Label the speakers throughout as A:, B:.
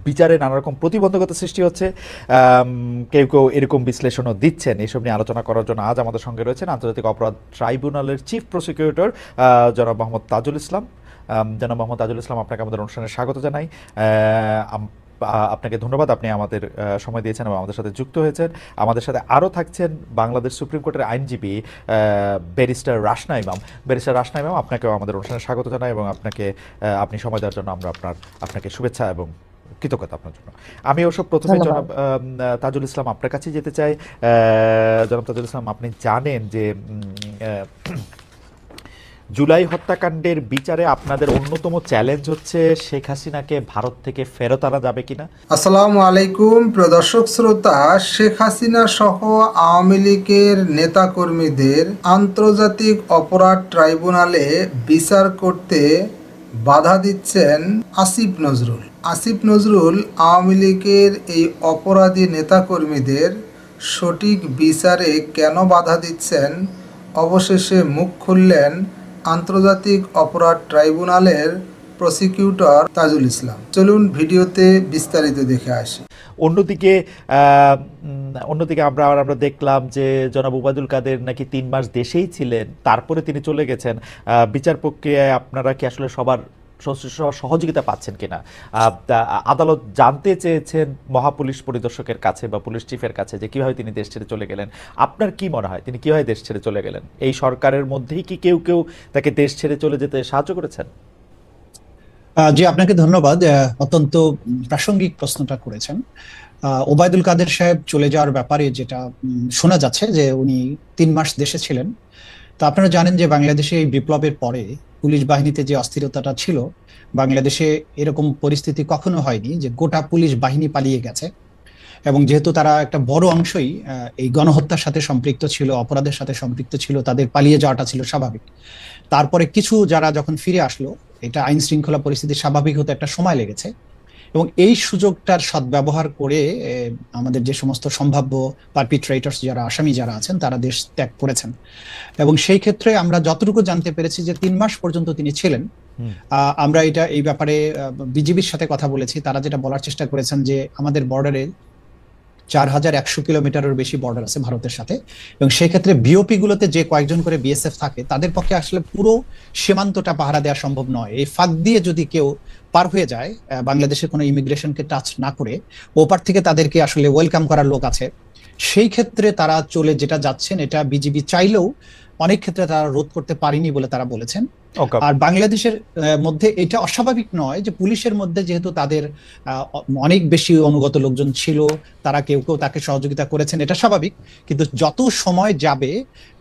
A: বিচারে নানা রকম প্রতিবন্ধকতা সৃষ্টি হচ্ছে। কেউ কেউ এরকম বিশ্লেষণও দিচ্ছেন। এসব নিয়ে আলোচনা করার জন্য আজ আমাদের সঙ্গে রয়েছেন আন্তর্জাতিক অপরাধ ট্রাইব্যুনালের চিফ প্রসিকিউটর জনাব মোহাম্মদ তাজুল ইসলাম। জনাব মোহাম্মদ তাজুল ইসলাম, আপনাকে আমাদের অনুষ্ঠানে স্বাগত জানাই। আপনাকে ধন্যবাদ, আপনি আমাদের সময় দিয়েছেন এবং আমাদের সাথে যুক্ত হয়েছেন। আমাদের সাথে আরও থাকছেন বাংলাদেশ সুপ্রিম কোর্টের আইনজীবী ব্যারিস্টার রাশনা ইমাম। ব্যারিস্টার রাশনা ইমাম, আপনাকেও আমাদের অনুষ্ঠানে স্বাগত জানাই এবং আপনি সময় দেওয়ার জন্য আমরা আপনাকে শুভেচ্ছা এবং কৃতজ্ঞতা আপনার জন্য। আমি ওসব প্রথমে জনাব তাজুল ইসলাম আপনার কাছেই যেতে চাই। জনাব তাজুল ইসলাম, আপনি জানেন যে জুলাই হত্যাকাণ্ডের বিচারে আপনাদের অন্যতম চ্যালেঞ্জ হচ্ছে শেখ হাসিনাকে ভারত থেকে ফেরত আনা যাবে কিনা।
B: আসসালামু আলাইকুম প্রিয় দর্শক শ্রোতা। শেখ হাসিনা সহ আওয়ামী লীগের নেতাকর্মীদের আন্তর্জাতিক অপরাধ ট্রাইব্যুনালে বিচার করতে বাধা দিচ্ছেন আসিফ নজরুল। আসিফ নজরুল আওয়ামী লীগের এই অপরাধী নেতাকর্মীদের সঠিক বিচারে কেন বাধা দিচ্ছেন, অবশেষে মুখ খুললেন আন্তর্জাতিক অপরাধ ট্রাইব্যুনালের প্রসিকিউটর তাজুল ইসলাম। চলুন ভিডিওতে বিস্তারিত দেখে আসি।
A: অন্যদিকে আমরা দেখলাম যে জনাব ওবায়দুল কাদের নাকি 3 মাস দেশেই ছিলেন, তারপরে তিনি চলে গেছেন। বিচার প্রক্রিয়ায় আপনারা কি আসলে সবার সহযোগিতা পাচ্ছেন কিনা? আদালত জানতে চেয়েছেন মহাপুলিশ পরিদর্শকের কাছে বা পুলিশ চিফের কাছে যে কিভাবে তিনি দেশ ছেড়ে চলে গেলেন। আপনার কি মনে হয় তিনি কিভাবে দেশ ছেড়ে চলে গেলেন? এই সরকারের মধ্যেই কি কেউ কেউ তাকে দেশ ছেড়ে চলে যেতে সাহায্য করেছেন?
C: জি, আপনাকে ধন্যবাদ। অত্যন্ত প্রাসঙ্গিক প্রশ্নটা করেছেন। ওবায়দুল কাদের সাহেব চলে যাওয়ার ব্যাপারে যেটা শোনা যাচ্ছে যে উনি 3 মাস দেশে ছিলেন। তো আপনারা জানেন যে বাংলাদেশে এই বিপ্লবের পরে পুলিশ বাহিনীতে যে অস্থিরতাটা ছিল, বাংলাদেশে এরকম পরিস্থিতি কখনো হয়নি যে গোটা পুলিশ বাহিনী পালিয়ে গেছে। এবং যেহেতু তারা একটা বড় অংশই এই গণহত্যার সাথে সম্পৃক্ত ছিল, অপরাধের সাথে সম্পৃক্ত ছিল, তাদের পালিয়ে যাওয়াটা ছিল স্বাভাবিক। তারপরে কিছু যারা যখন ফিরে আসলো, এটা আইন শৃঙ্খলা পরিস্থিতি স্বাভাবিক হতে একটা সময় লেগেছে। এবং এই সুযোগটার সদ্ব্যবহার করে আমাদের যে সমস্ত সম্ভাব্য পারপিট্রেটরস যারা আসামি যারা আছেন তারা দেশ ত্যাগ করেছেন। এবং সেই ক্ষেত্রে আমরা যতটুকু জানতে পেরেছি যে 3 মাস পর্যন্ত তিনি ছিলেন। আমরা এই ব্যাপারে বিজিবির সাথে কথা বলেছি। তারা যেটা বলার চেষ্টা করেছেন যে আমাদের বর্ডারে 4100 কিলোমিটারের বেশি বর্ডার আছে ভারতের সাথে, এবং সেই ক্ষেত্রে বিওপি গুলোতে যে কয়েকজন করে বিএসএফ থাকে তাদের পক্ষে আসলে পুরো সীমান্তটা পাহারা দেওয়া সম্ভব নয়। এই ফাঁক দিয়ে যদি কেউ পার হয়ে যায়, বাংলাদেশের কোনো ইমিগ্রেশনকে টাচ না করে, ওপার থেকে তাদেরকে আসলে ওয়েলকাম করার লোক আছে। সেই ক্ষেত্রে তারা চলে যেটা যাচ্ছেন, এটা বিজিবি চাইলেও অনেক ক্ষেত্রে তারা রোধ করতে পারেনি বলে তারা বলেছেন। আর বাংলাদেশের মধ্যে এটা অস্বাভাবিক নয় যে পুলিশের মধ্যে যেহেতু তাদের অনেক বেশি অনুগত লোকজন ছিল, তারা কেউ কেউ তাকে সহযোগিতা করেছেন, এটা স্বাভাবিক। কিন্তু যত সময় যাবে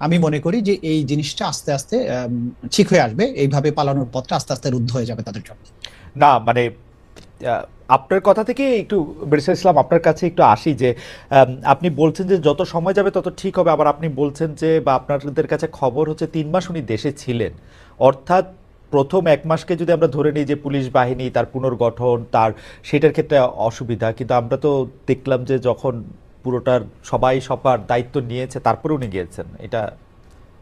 C: আমি মনে করি যে এই জিনিসটা আস্তে আস্তে ঠিক হয়ে আসবে। এইভাবে পালানোর পথটা আস্তে আস্তে রুদ্ধ হয়ে যাবে তাদের জন্য।
A: না মানে আপনার কথা থেকে একটু ব্যারিস্টার ইসলাম আপনার কাছে একটু আসি যে আপনি বলছেন যে যত সময় যাবে তত ঠিক হবে। আবার আপনি বলছেন যে বা আপনাদের কাছে খবর হচ্ছে 3 মাস উনি দেশে ছিলেন, অর্থাৎ প্রথম 1 মাসকে যদি আমরা ধরে নিই যে পুলিশ বাহিনী তার পুনর্গঠন সেটার ক্ষেত্রে অসুবিধা, কিন্তু আমরা তো দেখলাম যে যখন পুরোটার সবাই সবার দায়িত্ব নিয়েছে তারপরে উনি গিয়েছেন। এটা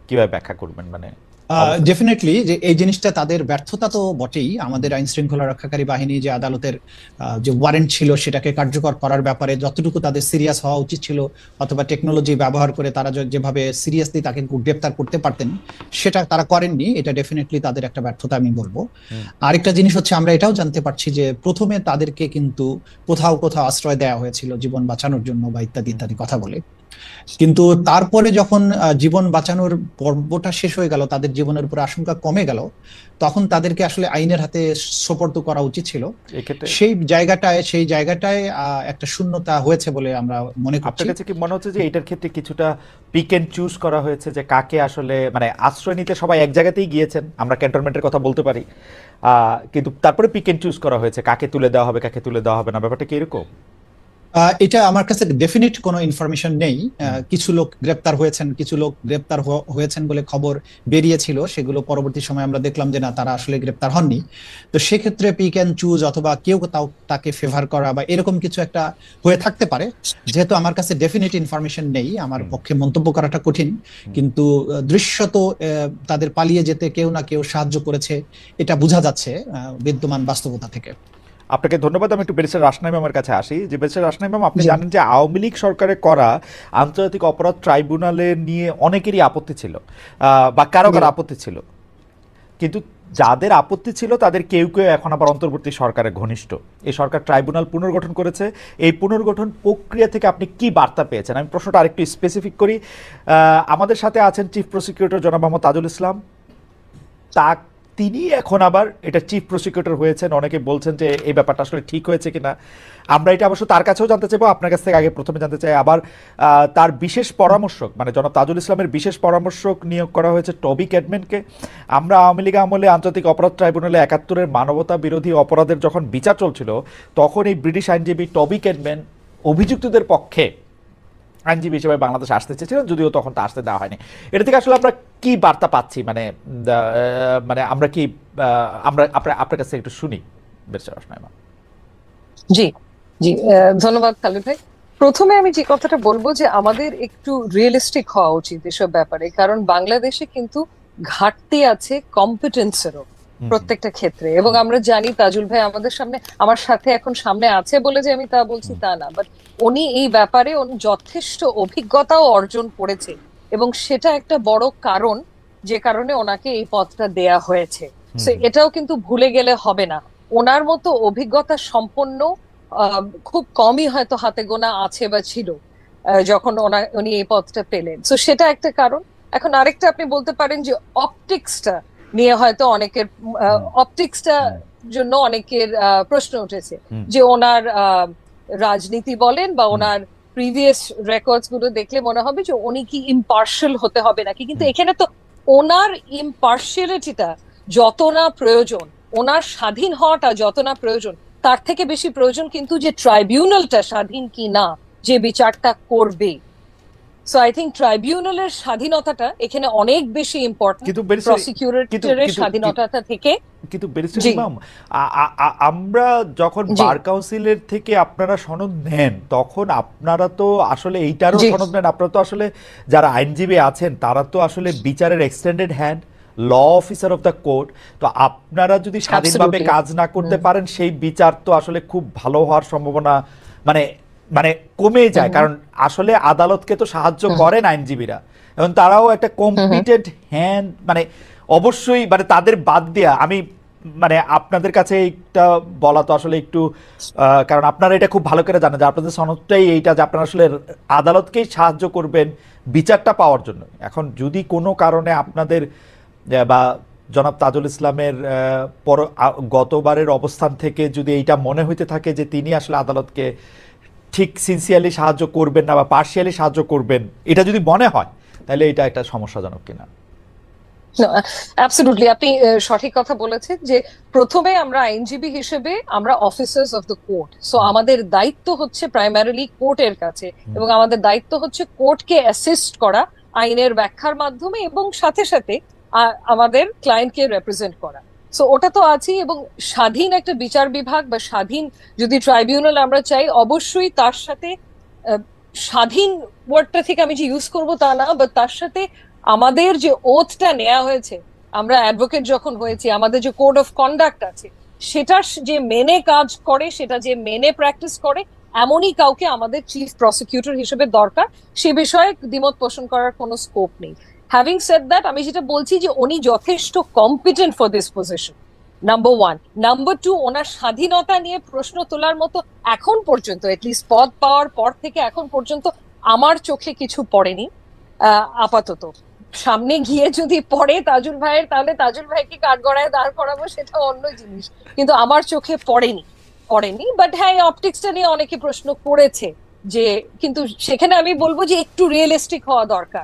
A: কিভাবে ব্যাখ্যা করবেন? মানে
C: ডেফিনেটলি যে এই জিনিসটা তাদের ব্যর্থতা তো বটেই। আমাদের আইন শৃঙ্খলা রক্ষাকারী বাহিনী যে আদালতের যে ওয়ারেন্ট ছিল সেটাকে কার্যকর করার ব্যাপারে যতটুকু তাদের সিরিয়াস হওয়া উচিত ছিল, অথবা টেকনোলজি ব্যবহার করে তারা যেভাবে সিরিয়াসলি তাকে গ্রেপ্তার করতে পারতেন সেটা তারা করেননি। এটা ডেফিনেটলি তাদের একটা ব্যর্থতা আমি বলবো। আরেকটা জিনিস হচ্ছে আমরা এটাও জানতে পারছি যে প্রথমে তাদেরকে কিন্তু কোথাও কোথাও আশ্রয় দেওয়া হয়েছিল জীবন বাঁচানোর জন্য বা ইত্যাদি ইত্যাদি কথা বলে, কিন্তু তারপরে যখন জীবন বাঁচানোর পর্বটা শেষ হয়ে গেল, তাদের জীবনের উপর আশঙ্কা কমে গেল, তখন তাদেরকে আসলে আইনের হাতে সোপর্দ করা উচিত ছিল। সেই জায়গাটায় একটা শূন্যতা হয়েছে বলে আমরা মনে করছি।
A: আপনার কাছে কি মনে হচ্ছে যে এটার ক্ষেত্রে কিছুটা পিক এন্ড চুজ করা হয়েছে, যে কাকে আসলে মানে আশ্রয় নিতে সবাই এক জায়গাতেই গিয়েছেন, আমরা ক্যান্টনমেন্টের কথা বলতে পারি, কিন্তু তারপরে পিক এন্ড চুজ করা হয়েছে কাকে তুলে দেওয়া হবে কাকে তুলে দেওয়া হবে না? ব্যাপারটা কি এরকম?
C: এটা আমার কাছে ডেফিনিট কোনো ইনফরমেশন নেই। কিছু লোক গ্রেপ্তার হয়েছেন বলে খবর বেরিয়েছিল, সেগুলো পরবর্তী সময় আমরা দেখলাম যে না, তারা আসলে গ্রেপ্তার হননি। তো সেক্ষেত্রে পিক অ্যান্ড চুজ অথবা কেউ তাকে ফেভার করা বা এরকম কিছু একটা হয়ে থাকতে পারে। যেহেতু আমার কাছে ডেফিনিট ইনফরমেশন নেই, আমার পক্ষে মন্তব্য করাটা কঠিন। কিন্তু দৃশ্যত তাদের পালিয়ে যেতে কেউ না কেউ সাহায্য করেছে, এটা বোঝা যাচ্ছে বিদ্যমান বাস্তবতা থেকে।
A: আপনাকে ধন্যবাদ। আমি একটু ব্যারিস্টার রাসনাই ম্যামের কাছে আসি, যে ব্যারিস্টার রাসনাই ম্যাম, আপনি
C: জি
A: জানেন যে আওয়ামী লীগ সরকারে করা আন্তর্জাতিক অপরাধ ট্রাইব্যুনালে নিয়ে অনেকেরই আপত্তি ছিল, বা কারো
C: জি
A: কারো আপত্তি ছিল, কিন্তু যাদের আপত্তি ছিল তাদের কেউ কেউ এখন আবার অন্তর্বর্তী সরকারের ঘনিষ্ঠ। এই সরকার ট্রাইব্যুনাল পুনর্গঠন করেছে। এই পুনর্গঠন প্রক্রিয়া থেকে আপনি কি বার্তা পেয়েছেন? আমি প্রশ্নটা আরেকটু স্পেসিফিক করি। আমাদের সাথে আছেন চিফ প্রসিকিউটর জনাব মোহাম্মদ তাজুল ইসলাম। তা তিনি এখন আবার এটা চিফ প্রসিকিউটর হয়েছেন। অনেকে বলছেন যে এই ব্যাপারটা আসলে ঠিক হয়েছে কিনা। আমরা এটা অবশ্য তার কাছেও জানতে চাইবো, আপনার কাছ থেকে আগে প্রথমে জানতে চাই। আবার তার বিশেষ পরামর্শক মানে জনাব তাজুল ইসলামের বিশেষ পরামর্শক নিয়োগ করা হয়েছে টবি ক্যাডম্যানকে। আমরা আওয়ামী লীগ আমলে আন্তর্জাতিক অপরাধ ট্রাইব্যুনালে ৭১-এর মানবতা বিরোধী অপরাধের যখন বিচার চলছিল, তখন এই ব্রিটিশ আইনজীবী টবি ক্যাডম্যান অভিযুক্তদের পক্ষে আইনজীবী হিসেবে বাংলাদেশে আসতে চেয়েছিলেন, যদিও তখন তা আসতে দেওয়া হয়নি। এটা থেকে আসলে আমরা কি বার্তা পাচ্ছি, মানে মানে আমরা কি আমরা আপনার কাছে একটু শুনি ব্যারিস্টার রাসনাই ম্যাম।
D: জি জি ধন্যবাদ খালিদ ভাই। প্রথমে আমি যে কথাটা বলবো যে আমাদের একটু রিয়েলিস্টিক হওয়া উচিত এসব ব্যাপারে, কারণ বাংলাদেশে কিন্তু ঘাটতি আছে কম্পিটেন্সেরও প্রত্যেকটা ক্ষেত্রে। এবং আমরা জানি তাজুল ভাই আমার সাথে এখন সামনে আছে বলে যে আমি তা বলছি তা না, বাট উনি এই ব্যাপারে যথেষ্ট অভিজ্ঞতাও অর্জন করেছে, এবং সেটা একটা বড় কারণ যে কারণে ওনাকে এই পদটা দেয়া হয়েছে। তো এটাও কিন্তু ভুলে গেলে হবে না। ওনার মতো অভিজ্ঞতা সম্পন্ন খুব কমই হয়তো হাতে গোনা আছে বা ছিল যখন উনি এই পদটা পেলেন। তো সেটা একটা কারণ। এখন আরেকটা আপনি বলতে পারেন যে অপটিক্সটা নিয়ে হয়তো অনেকের অপটিক্সটা জন্য অনেকের প্রশ্ন উঠেছে যে ওনার রাজনীতি বলেন বা ওনার প্রিভিয়াস রেকর্ডস গুলো দেখলে মনে হবে যে উনি কি ইম্পার্শিয়াল হতে হবে নাকি, কিন্তু এখানে তো ওনার ইম্পার্শিয়ালিটিটা যত না প্রয়োজন, ওনার স্বাধীন হওয়াটা যত না প্রয়োজন, তার থেকে বেশি প্রয়োজন কিন্তু যে ট্রাইব্যুনালটা স্বাধীন কি না যে বিচারটা করবে। সো আই থিংক ট্রাইব্যুনালের স্বাধীনতাটা এখানে অনেক বেশি ইম্পর্টেন্ট প্রসিকিউটরের স্বাধীনতা থেকে।
A: কিন্তু ব্যারিস্টার ইমাম, আমরা যখন বার কাউন্সিলের থেকে আপনারা সনদ নেন, তখন আপনারা তো আসলে এইটারও সনদ নেন। আপনারা তো আসলে যারা আইনজীবী আছেন তারা তো আসলে বিচারের extended hand, law officer of the court. তো আপনারা যদি স্বাধীনভাবে কাজ না করতে পারেন, সেই বিচার তো আসলে খুব ভালো হওয়ার সম্ভাবনা মানে মানে কমে যায়। কারণ আসলে আদালতকে তো সাহায্য করেন আইনজীবীরা, এবং তারাও একটা কম্পিটেন্ট হ্যান্ড, মানে অবশ্যই মানে তাদের বাদ দেয়া আমি মানে আপনাদের কাছে একটা বলা তো আসলে একটু, কারণ আপনারা এটা খুব ভালো করে জানেন যে আপনাদের সনদটাই এইটা যে আপনারা আসলে আদালতকেই সাহায্য করবেন বিচারটা পাওয়ার জন্য। এখন যদি কোনো কারণে আপনাদের বা জনাব তাজুল ইসলামের গতবারের অবস্থান থেকে যদি এইটা মনে হইতে থাকে যে তিনি আসলে আদালতকে ঠিক সিনসিয়ারলি সাহায্য করবেন না বা পার্শিয়ালি সাহায্য করবেন, এটা যদি মনে হয়, তাহলে এটা একটা সমস্যাজনক কিনা?
D: অ্যাবসলিউটলি, আপনি সঠিক কথা বলেছেন যে প্রথমে আমরা আইনজীবী হিসেবে আমরা officers of the court. So আমাদের দায়িত্ব হচ্ছে প্রাইমারিলি কোর্টের কাছে, এবং আমাদের দায়িত্ব হচ্ছে কোর্টকে অ্যাসিস্ট করা আইনের ব্যাখ্যার মাধ্যমে, এবং সাথে সাথে আমাদের ক্লায়েন্টকে রিপ্রেজেন্ট করা। সো ওটা তো আছেই। এবং স্বাধীন একটা বিচার বিভাগ বা স্বাধীন যদি ট্রাইব্যুনাল আমরা চাই, অবশ্যই তার সাথে স্বাধীন ওয়ার্ডটা থেকে আমি যে ইউজ করবো তা না, বাট তার সাথে আমাদের যে ওথটা নেওয়া হয়েছে, আমরা অ্যাডভোকেট যখন হয়েছি, আমাদের যে কোড অফ কন্ডাক্ট আছে, সেটা যে মেনে কাজ করে, সেটা যে মেনে প্র্যাকটিস করে, এমনই কাউকে আমাদের চিফ প্রসিকিউটর হিসেবে দরকার। সে বিষয়ে দ্বিমত পোষণ করার কোনো স্কোপ নেই। হ্যাভিং সেড দ্যাট, আমি যেটা বলছি যে উনি যথেষ্ট competent for this position, number one. Number two, ওনার স্বাধীনতা নিয়ে প্রশ্ন তোলার মতো এখন পর্যন্ত, এটলিস্ট পদ পাওয়ার পর থেকে এখন পর্যন্ত আমার চোখে কিছু পড়েনি। আপাতত সামনে গিয়ে যদি পড়ে তাজুল ভাইয়ের, তাহলে তাজুল ভাইকে কাঠগড়ায় দাঁড় করাবো, সেটা অন্য জিনিস, কিন্তু আমার চোখে পড়েনি। বাট হ্যাঁ, অপটিক্সটা নিয়ে অনেকে প্রশ্ন করেছে যে, কিন্তু সেখানে আমি বলবো যে একটু রিয়েলিস্টিক হওয়া দরকার,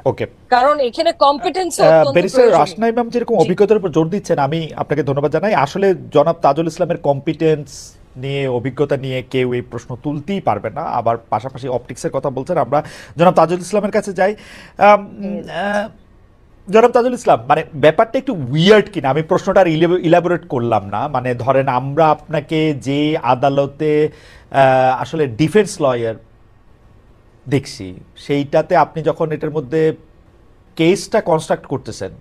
D: কারণ এখানে কম্পিটেন্স।
A: ব্যারিস্টার রাসনাই ম্যাম যেরকম অভিজ্ঞতার উপর জোর দিচ্ছেন, আমি আপনাকে ধন্যবাদ জানাই। আসলে জনাব তাজুল ইসলামের কম্পিটেন্স নিয়ে, অভিজ্ঞতা নিয়ে কেউ এই প্রশ্ন তুলতেই পারবে না। আবার পাশাপাশি অপটিক্সের কথা বলছেন, আমরা জনাব তাজুল ইসলামের কাছে যাই। জনাব তাজুল ইসলাম, মানে ব্যাপারটা একটু উইয়ার্ড কিনা, আমি প্রশ্নটা আর ইলাবোরেট করলাম না। মানে ধরেন আমরা আপনাকে যে আদালতে আসলে ডিফেন্স লয়ার দেখছি, সেইটাতে আপনি যখন এটার মধ্যে কেসটা কনস্ট্রাক্ট করতেছেন,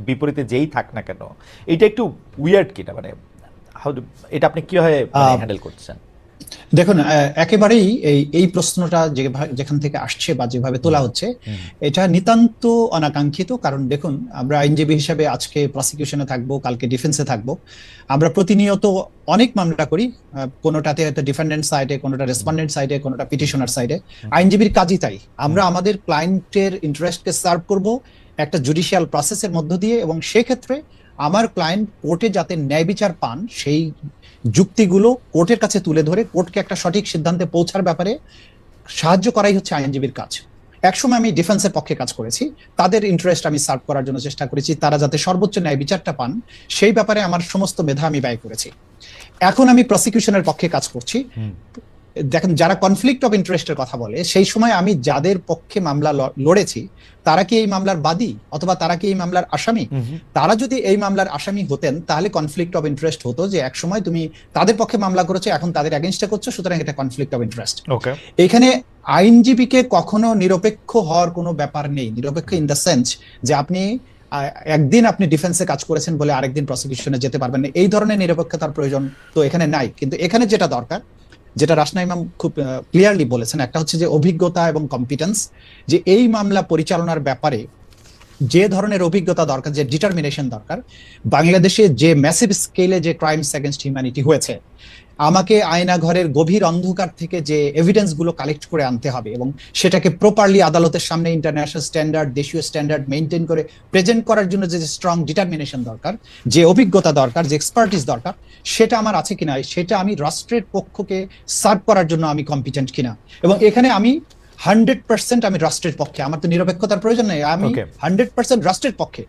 A: বিপরীতে যেই থাক না কেন, এটা একটু উইয়ার্ড কিনা? মানে এটা আপনি কিভাবে হ্যান্ডেল করছেন?
C: দেখুন, একেবারেই এই প্রশ্নটা যেখান থেকে আসছে বা যেভাবে তোলা হচ্ছে, এটা নিতান্ত অনাকাঙ্ক্ষিত। কারণ দেখুন, আমরা আইনজীবী হিসেবে আজকে প্রসিকিউশনে থাকবো, কালকে ডিফেন্সে থাকবো। আমরা প্রতিনিয়ত অনেক মামলা করি, কোনোটাতে হয়তো ডিফেন্ডেন্ট সাইডে, কোনোটা রেসপন্ডেন্ট সাইডে, কোনোটা পিটিশনার সাইডে। আইনজীবীর কাজই তাই। আমরা আমাদের ক্লায়েন্টের ইন্টারেস্টকে সার্ভ করব একটা জুডিশিয়াল প্রসেসের মধ্য দিয়ে, এবং সেক্ষেত্রে আমার ক্লায়েন্ট কোর্টে যাতে ন্যায় বিচার পান সেই যুক্তিগুলো কোর্টের কাছে তুলে ধরে কোর্টকে একটা সঠিক সিদ্ধান্তে পৌঁছার ব্যাপারে সাহায্য করাই হচ্ছে আইনজীবীর কাজ। একসময় আমি ডিফেন্সের পক্ষে কাজ করেছি, তাদের ইন্টারেস্ট আমি সার্ভ করার জন্য চেষ্টা করেছি, তারা যাতে সর্বোচ্চ ন্যায় বিচারটা পান সেই ব্যাপারে আমার সমস্ত মেধা আমি ব্যয় করেছি। এখন আমি প্রসিকিউশনের পক্ষে কাজ করছি। দেখেন, যারা কনফ্লিক্ট অফ ইন্টারেস্টের কথা বলে, সেই সময় আমি যাদের পক্ষে মামলা লড়েছি তারা কি এই মামলার বাদী অথবা তারা কি এই মামলার আসামি? তারা যদি এই মামলার আসামি হতেন তাহলে কনফ্লিক্ট অফ ইন্টারেস্ট হতো, যে এক সময় তুমি তাদের পক্ষে মামলা করেছো, এখন তাদের এগেইনস্টে করছো, সুতরাং এটা কনফ্লিক্ট অফ ইন্টারেস্ট। এখানে আইনজীবীকে কখনো নিরপেক্ষ হওয়ার কোনো ব্যাপার নেই। নিরপেক্ষ ইন দ্য সেন্স যে আপনি একদিন আপনি ডিফেন্সে কাজ করেছেন বলে আরেকদিন প্রসিকিউশনে যেতে পারবেন না, এই ধরনের নিরপেক্ষতার প্রয়োজন তো এখানে নাই। কিন্তু এখানে যেটা দরকার, যেটা রাসনা ইমাম খুব ক্লিয়ারলি বলেছেন, একটা হচ্ছে যে অভিজ্ঞতা এবং কম্পিটেন্স, যে এই মামলা পরিচালনার ব্যাপারে যে ধরনের অভিজ্ঞতা দরকার, যে ডিটারমিনেশন দরকার। বাংলাদেশে যে ম্যাসিভ স্কেলে যে ক্রাইমস এগেইনস্ট হিউম্যানিটি হয়েছে, আমাকে আয়নাঘরের গভীর অন্ধকার থেকে যে এভিডেন্স গুলো কালেক্ট করে আনতে হবে এবং সেটাকে প্রপারলি আদালতের সামনে ইন্টারন্যাশনাল স্ট্যান্ডার্ড, দেশীয় স্ট্যান্ডার্ড মেনটেন করে প্রেজেন্ট করার জন্য যে স্ট্রং ডিটারমিনেশন দরকার, যে অভিজ্ঞতা দরকার, যে এক্সপার্টিস দরকার, সেটা আমার আছে কিনা, সেটা আমি রাষ্ট্রের পক্ষকে সার্ভ করার জন্য আমি কম্পিটেন্ট কিনা। এবং এখানে আমি 100% আমি রাষ্ট্রের পক্ষে, আমার তো নিরপেক্ষতার প্রয়োজন নেই, আমি 100% রাষ্ট্রের পক্ষে।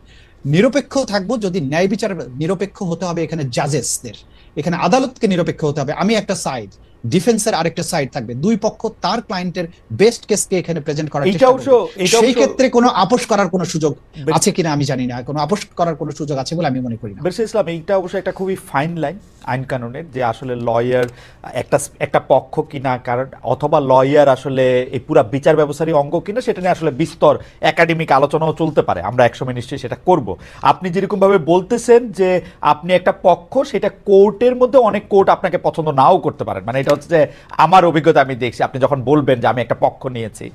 C: নিরপেক্ষ থাকবো যদি ন্যায় বিচার নিরপেক্ষ হতে হবে, এখানে জাজেসদের, এখানে আদালতকে নিরপেক্ষ হতে হবে। আমি একটা সাইড, ডিফেন্সের আরেকটা সাইড থাকবে, দুই পক্ষ তার ক্লায়েন্টের বেস্ট কেসকে এখানে প্রেজেন্ট করার চেষ্টা করবে। সেই ক্ষেত্রে কোনো আপোষ করার কোনো সুযোগ আছে কিনা আমি জানি না, কোনো আপোষ করার কোনো সুযোগ আছে বলে আমি মনে করি না।
A: বেরসে ইসলাম, এইটা অবশ্য একটা খুবই ফাইন লাইন আইন কানুনের, যে আসলে লয়ার একটা পক্ষ কিনা, কারণ অথবা লয়ার আসলে এই পুরা বিচার ব্যবস্থারই অঙ্গ কিনা, সেটা নিয়ে আসলে বিস্তর একাডেমিক আলোচনাও চলতে পারে। আমরা একসময় নিশ্চয়ই সেটা করব। আপনি যেরকম ভাবে বলতেছেন যে আপনি একটা পক্ষ, সেটা কোর্টের মধ্যে অনেক কোর্ট আপনাকে পছন্দ নাও করতে পারেন, মানে এটা হচ্ছে যে আমার অভিজ্ঞতা আমি দেখছি আপনি যখন বলবেন যে আমি একটা পক্ষ নিয়েছি।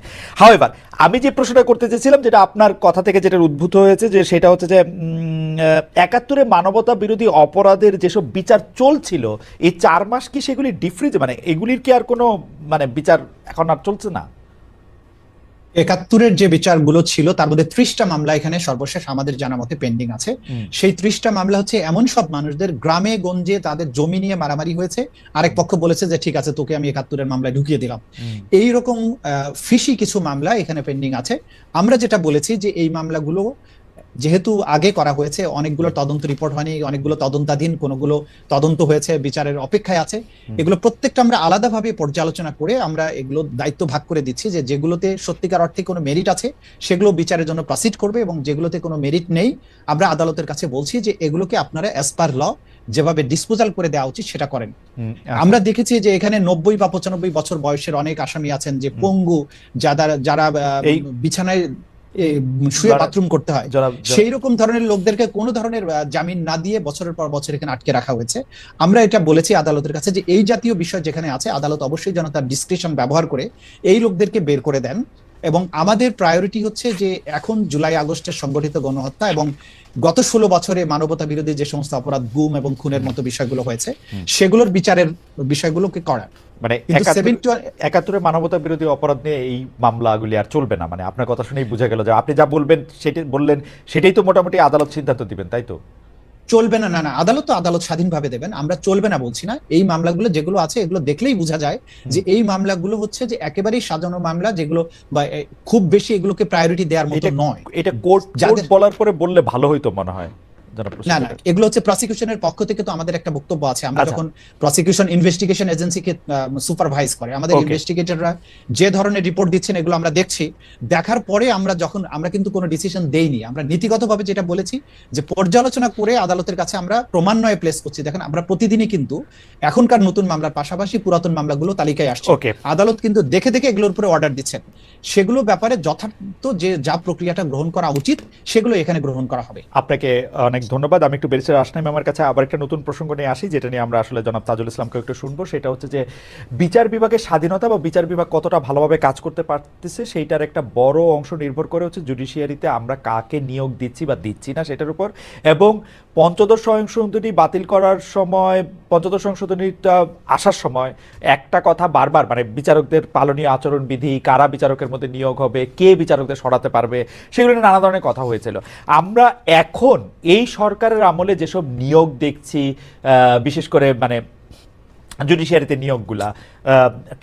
A: হাওয়েভার, আমি যে প্রশ্নটা করতে চেয়েছিলাম, যেটা আপনার কথা থেকে যেটা উদ্ভূত হয়েছে, যে সেটা হচ্ছে যে ৭১-এ মানবতা বিরোধী অপরাধের যেসব বিচার চলছিল, এই 4 মাস কি সেগুলি ডিফ্রিজে, মানে এগুলির কি আর কোনো বিচার এখন আর চলছে না?
C: ৭১-এর যে বিচারগুলো ছিল তার মধ্যে 30টা মামলা এখানে সর্বশেষ আমাদের জানা মতে পেন্ডিং আছে। সেই 30টা মামলা হচ্ছে এমন সব মানুষদের গ্রামে গঞ্জে তাদের জমি নিয়ে মারামারি হয়েছে, আরেক পক্ষ বলেছে যে ঠিক আছে তোকে আমি ৭১-এর মামলায় ঢুকিয়ে দিলাম। এইরকম ফিশি কিছু মামলা এখানে পেন্ডিং আছে। আমরা যেটা বলেছি যে এই মামলাগুলো যেহেতু আগে করা হয়েছে, অনেকগুলো তদন্ত রিপোর্ট হয়নি, অনেকগুলো তদন্তাধীন, কোনগুলো তদন্ত হয়েছে, বিচারের অপেক্ষায় আছে, এগুলো প্রত্যেকটা আমরা আলাদাভাবে পর্যালোচনা করে আমরা এগুলো দায়িত্ব ভাগ করে দিচ্ছি, যে যেগুলোতে সত্যিকার অর্থে কোনো মেরিট আছে সেগুলো বিচারের জন্য প্রসিড করবে, এবং যেগুলোতে কোনো মেরিট নেই আমরা আদালতের কাছে বলছি যে এগুলোকে আপনারা অ্যাজ পার ল যেভাবে ডিসপোজাল করে দেওয়া উচিত সেটা করেন। আমরা দেখেছি যে এখানে 90 বা 95 বছর বয়সের অনেক আসামি আছেন, যে পঙ্গু, যারা বিছানায় শুয়ে বাথরুম করতে হয়, সেই রকম ধরনের লোকদেরকে কোনো ধরনের জামিন না দিয়ে বছরের পর বছর এখানে আটকে রাখা হয়েছে। আমরা এটা বলেছি আদালতের কাছে যে এই জাতীয় বিষয় যেখানে আছে, আদালত অবশ্যই যেন তার ডিসক্রিশন ব্যবহার করে এই লোকদেরকে বের করে দেন। এবং আমাদের প্রায়োরিটি হচ্ছে যে এখন জুলাই আগস্টের সংগঠিত গণহত্যা এবং গত 16 বছরে মানবতা বিরোধী যে সমস্ত অপরাধ, গুম এবং খুনের মতো বিষয়গুলো হয়েছে, সেগুলোর বিচারের বিষয়গুলোকে করা।
A: মানে ৭১-এর মানবতা বিরোধী অপরাধ নিয়ে এই মামলাগুলি আর চলবে না, মানে আপনার কথা শুনেই বোঝা গেল যে আপনি যা বলবেন সেটাই তো মোটামুটি আদালত সিদ্ধান্ত দিবেন, তাই তো?
C: চলবে না, না আদালত তো আদালত স্বাধীনভাবে দেবেন, আমরা চলবে না বলছি না। এই মামলাগুলো যেগুলো আছে এগুলো দেখলেই বোঝা যায় যে এই মামলাগুলো হচ্ছে যে একেবারেই সাজানো মামলা, যেগুলো খুব বেশি এগুলোকে প্রায়োরিটি দেওয়ার মতো নয়।
A: এটা কোর্ট বলার পরে বললে ভালো হইতো মনে হয়।
C: না না, এগুলো হচ্ছে প্রসিকিউশনের পক্ষ থেকে তো আমাদের একটা বক্তব্য আছে। আমরা যখন প্রসিকিউশন ইনভেস্টিগেশন এজেন্সিকে সুপারভাইজ করে, আমাদের ইনভেস্টিগেটররা যে ধরনের রিপোর্ট দিচ্ছেন এগুলো আমরা দেখছি, দেখার পরে আমরা কিন্তু কোনো ডিসিশন দেইনি। আমরা নীতিগতভাবে যেটা বলেছি যে পর্যালোচনা করে আদালতের কাছে আমরা প্রমাণনয়ে প্লেস করছি। দেখেন, আমরা প্রতিদিনই কিন্তু এখনকার নতুন মামলার পাশাপাশি পুরাতন মামলাগুলো তালিকায় আসছে, আদালত কিন্তু দেখে দেখে এগুলোর উপরে অর্ডার দিচ্ছেন। সেগুলো ব্যাপারে যথার্থ যে যা প্রক্রিয়াটা গ্রহণ করা উচিত সেগুলো এখানে গ্রহণ করা হবে।
A: আপনাকে অনেক ধন্যবাদ। আমি একটু ব্যারিস্টার আসনাই আমার কাছে আবার একটা নতুন প্রসঙ্গ নিয়ে আসি, যেটা নিয়ে আমরা আসলে জনাব তাজুল ইসলামকে একটু শুনবো। সেটা হচ্ছে যে বিচার বিভাগের স্বাধীনতা বা বিচার বিভাগ কতটা ভালোভাবে কাজ করতে পারতেছে সেইটার একটা বড় অংশ নির্ভর করে হচ্ছে জুডিশিয়ারিতে আমরা কাকে নিয়োগ দিচ্ছি বা দিচ্ছি না সেটার উপর। এবং পঞ্চদশ সংশোধনী বাতিল করার সময়, পঞ্চদশ সংশোধনীটা আসার সময় একটা কথা বারবার, মানে বিচারকদের পালনীয় আচরণবিধি, কারা বিচারকের মধ্যে নিয়োগ হবে, কে বিচারকদের সরাতে পারবে, সেগুলো নিয়ে নানা ধরনের কথা হয়েছিল। আমরা এখন এই সরকারের আমলে যেসব নিয়োগ দেখছি, বিশেষ করে মানে জুডিশিয়ারিতে নিয়োগগুলা,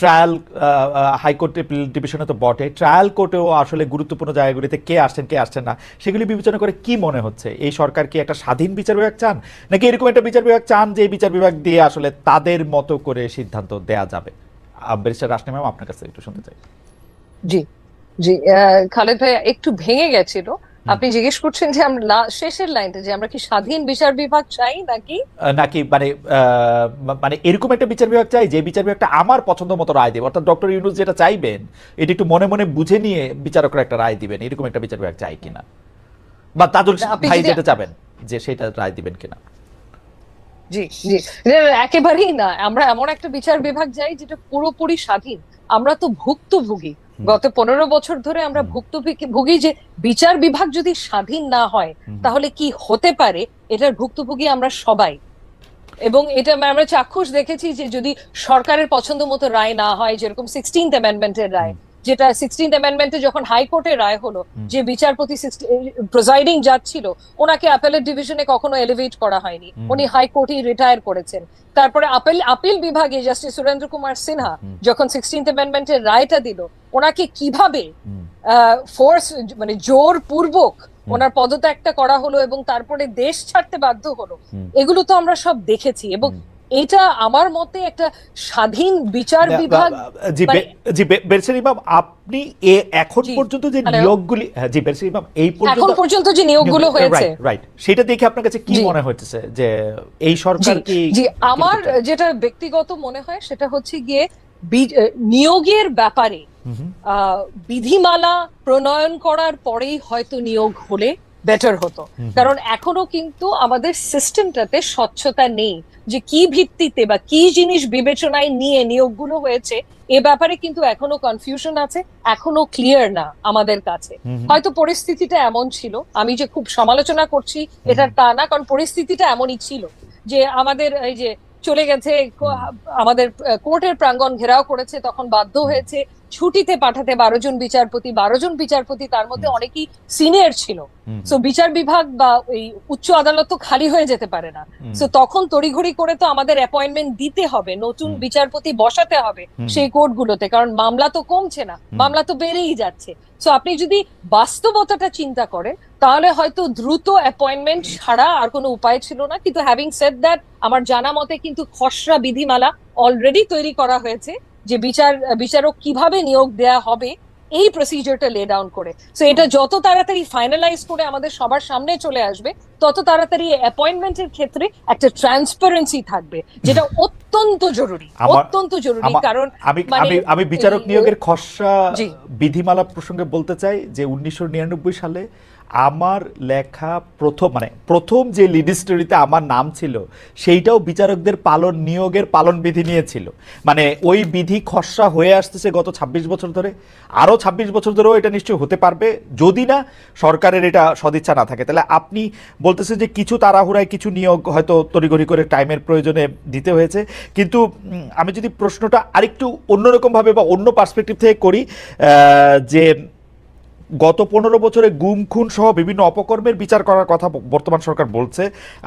A: ট্রায়াল হাইকোর্টে ডিভিশনে তো বটে, ট্রায়াল কোর্টেও আসলে গুরুত্বপূর্ণ জায়গাগুলিতে কে আসছেন কে আসছেন না সেগুলি বিবেচনা করে কি মনে হচ্ছে এই সরকার কি একটা স্বাধীন বিচার বিভাগ চান, নাকি এরকম একটা বিচার বিভাগ চান যে বিচার বিভাগ দিয়ে আসলে তাদের মতো করে সিদ্ধান্ত দেয়া যাবে? ব্যারিস্টার রাশনি ম্যাম, আপনার কাছে একটু শুনতে চাই।
D: জি জি, খালেদ ভাই একটু ভেঙে গেছিল। আপনি জিজ্ঞেস করছেন যে আমরা শেষের লাইনটা যে আমরা কি স্বাধীন বিচার বিভাগ চাই নাকি
A: নাকি মানে মানে এরকম একটা বিচার বিভাগ চাই যে বিচার বিভাগটা আমার পছন্দ মতো রায় দেবে, অর্থাৎ ডক্টর ইউনূস যেটা চাইবেন এটা একটু মনে মনে বুঝে নিয়ে বিচারকরা একটা রায় দিবেন, এরকম একটা বিচার বিভাগ চাই কিনা, বা তাজুল ভাই যেটা চাবেন যে সেটা রায় দিবেন কিনা?
D: জি জি, একেবারেই না। আমরা এমন একটা বিচার বিভাগ চাই যেটা পুরোপুরি স্বাধীন। আমরা তো ভুক্তভোগী, গত 15 বছর ধরে আমরা ভুক্তভোগী। যে বিচার বিভাগ যদি স্বাধীন না হয় তাহলে কি হতে পারে, এটার ভুক্তভোগী আমরা সবাই। এবং এটা আমরা চাক্ষুষ দেখেছি যে যদি সরকারের পছন্দ মতো রায় না হয়, যেরকম 16th অ্যামেন্ডমেন্টের রায়, যেটা 16th অ্যামেন্ডমেন্টে যখন হাইকোর্টের রায় হলো যে বিচারপতি প্রিসাইডিং জাজ ছিল ওনাকে অ্যাপেলেট ডিভিশনে কখনো এলিভেট করা হয়নি, উনি হাইকোর্টেই রিটায়ার করেছেন। তারপরে আপিল বিভাগে জাস্টিস সুরেন্দ্র কুমার সিনহা যখন 16th অ্যামেন্ডমেন্টের রায়টা দিল, ওনাকে কিভাবে ফোর্স মানে জোর পূর্বক ওনার পদত্যাগটা করা হলো এবং তারপরে দেশ ছাড়তে বাধ্য হলো, এগুলো তো আমরা সব দেখেছি। এবং এটা আমার মতে একটা স্বাধীন বিচার বিভাগ।
A: জি বেরসের ইমাম, আপনি এখন পর্যন্ত যে নিয়োগগুলি, জি বেরসের ইমাম, এই
D: এখন পর্যন্ত যে নিয়োগগুলো হয়েছে,
A: রাইট, সেটা দেখে আপনার কাছে কি মনে হচ্ছে যে এই সরকার কি?
D: জি, আমার যেটা ব্যক্তিগত মনে হয় সেটা হচ্ছে গিয়ে নিয়োগের ব্যাপারে বিধিমালা প্রণয়ন করার পরেই হয়তো নিয়োগ হলে বেটার হতো। কারণ এখনো কিন্তু আমাদের সিস্টেমটাতে স্বচ্ছতা নেই যে কি ভিত্তিতে বা কি জিনিস বিবেচনায় নিয়ে নিয়োগগুলো হয়েছে, এ ব্যাপারে কিন্তু এখনো কনফিউশন আছে, এখনো ক্লিয়ার না আমাদের কাছে। হয়তো পরিস্থিতিটা এমন ছিল, আমি যে খুব সমালোচনা করছি এটা তা না, কারণ পরিস্থিতিটা এমনই ছিল যে আমাদের এই যে চলে গেছে, আমাদের কোর্টের প্রাঙ্গণ ঘেরাও করেছে, তখন বাধ্য হয়েছে ছুটিতে পাঠাতে 12 জন বিচারপতি। 12 জন বিচারপতি, তার মধ্যে অনেকেই সিনিয়র ছিল। সো বিচার বিভাগ বা ওই উচ্চ আদালত তো খালি হয়ে যেতে পারে না। সো তখন তড়িঘড়ি করে তো আমাদের অ্যাপয়েন্টমেন্ট দিতে হবে, নতুন বিচারপতি বসাতে হবে সেই কোর্টগুলোতে, কারণ মামলা তো কমছে না, মামলা তো বেড়েই যাচ্ছে। সো আপনি যদি বাস্তবতাটা চিন্তা করেন তাহলে হয়তো দ্রুত অ্যাপয়েন্টমেন্ট ছাড়া আর কোনো উপায় ছিল না। কিন্তু হ্যাভিং সেড দ্যাট, আমার জানা মতে কিন্তু খসড়া বিধিমালা অলরেডি তৈরি করা হয়েছে যে বিচারক কিভাবে নিয়োগ দেয়া হবে এই প্রসিজারটা লে ডাউন করে। সো এটা যত তাড়াতাড়ি ফাইনালাইজ করে আমাদের সবার সামনে চলে আসবে, তত তাড়াতাড়ি অ্যাপয়েন্টমেন্টের ক্ষেত্রে একটা ট্রান্সপারেন্সি থাকবে, যেটা অত্যন্ত জরুরি, অত্যন্ত জরুরি। কারণ
A: আমি বিচারক নিয়োগের খসড়া বিধিমালা প্রসঙ্গে বলতে চাই যে 1999 সালে আমার লেখা প্রথম যে লিড স্টোরিতে আমার নাম ছিল সেইটাও বিচারকদের নিয়োগের পালন বিধি নিয়েছিল। মানে ওই বিধি খসড়া হয়ে আসতেছে গত 26 বছর ধরে, আরো 26 বছর ধরেও এটা নিশ্চয়ই হতে পারবে যদি না সরকারের এটা সদিচ্ছা না থাকে। তাহলে আপনি বলতেছেন যে কিছু তাড়াহুড়ায় কিছু নিয়োগ হয়তো তড়িঘড়ি করে টাইমের প্রয়োজনে দিতে হয়েছে। কিন্তু আমি যদি প্রশ্নটা আরেকটু অন্যরকম ভাবে বা অন্য পার্সপেক্টিভ থেকে করি, যে গত 15 বছরে গুম খুন সহ বিভিন্ন অপকর্মের বিচার করার কথা বর্তমান সরকার বলছে,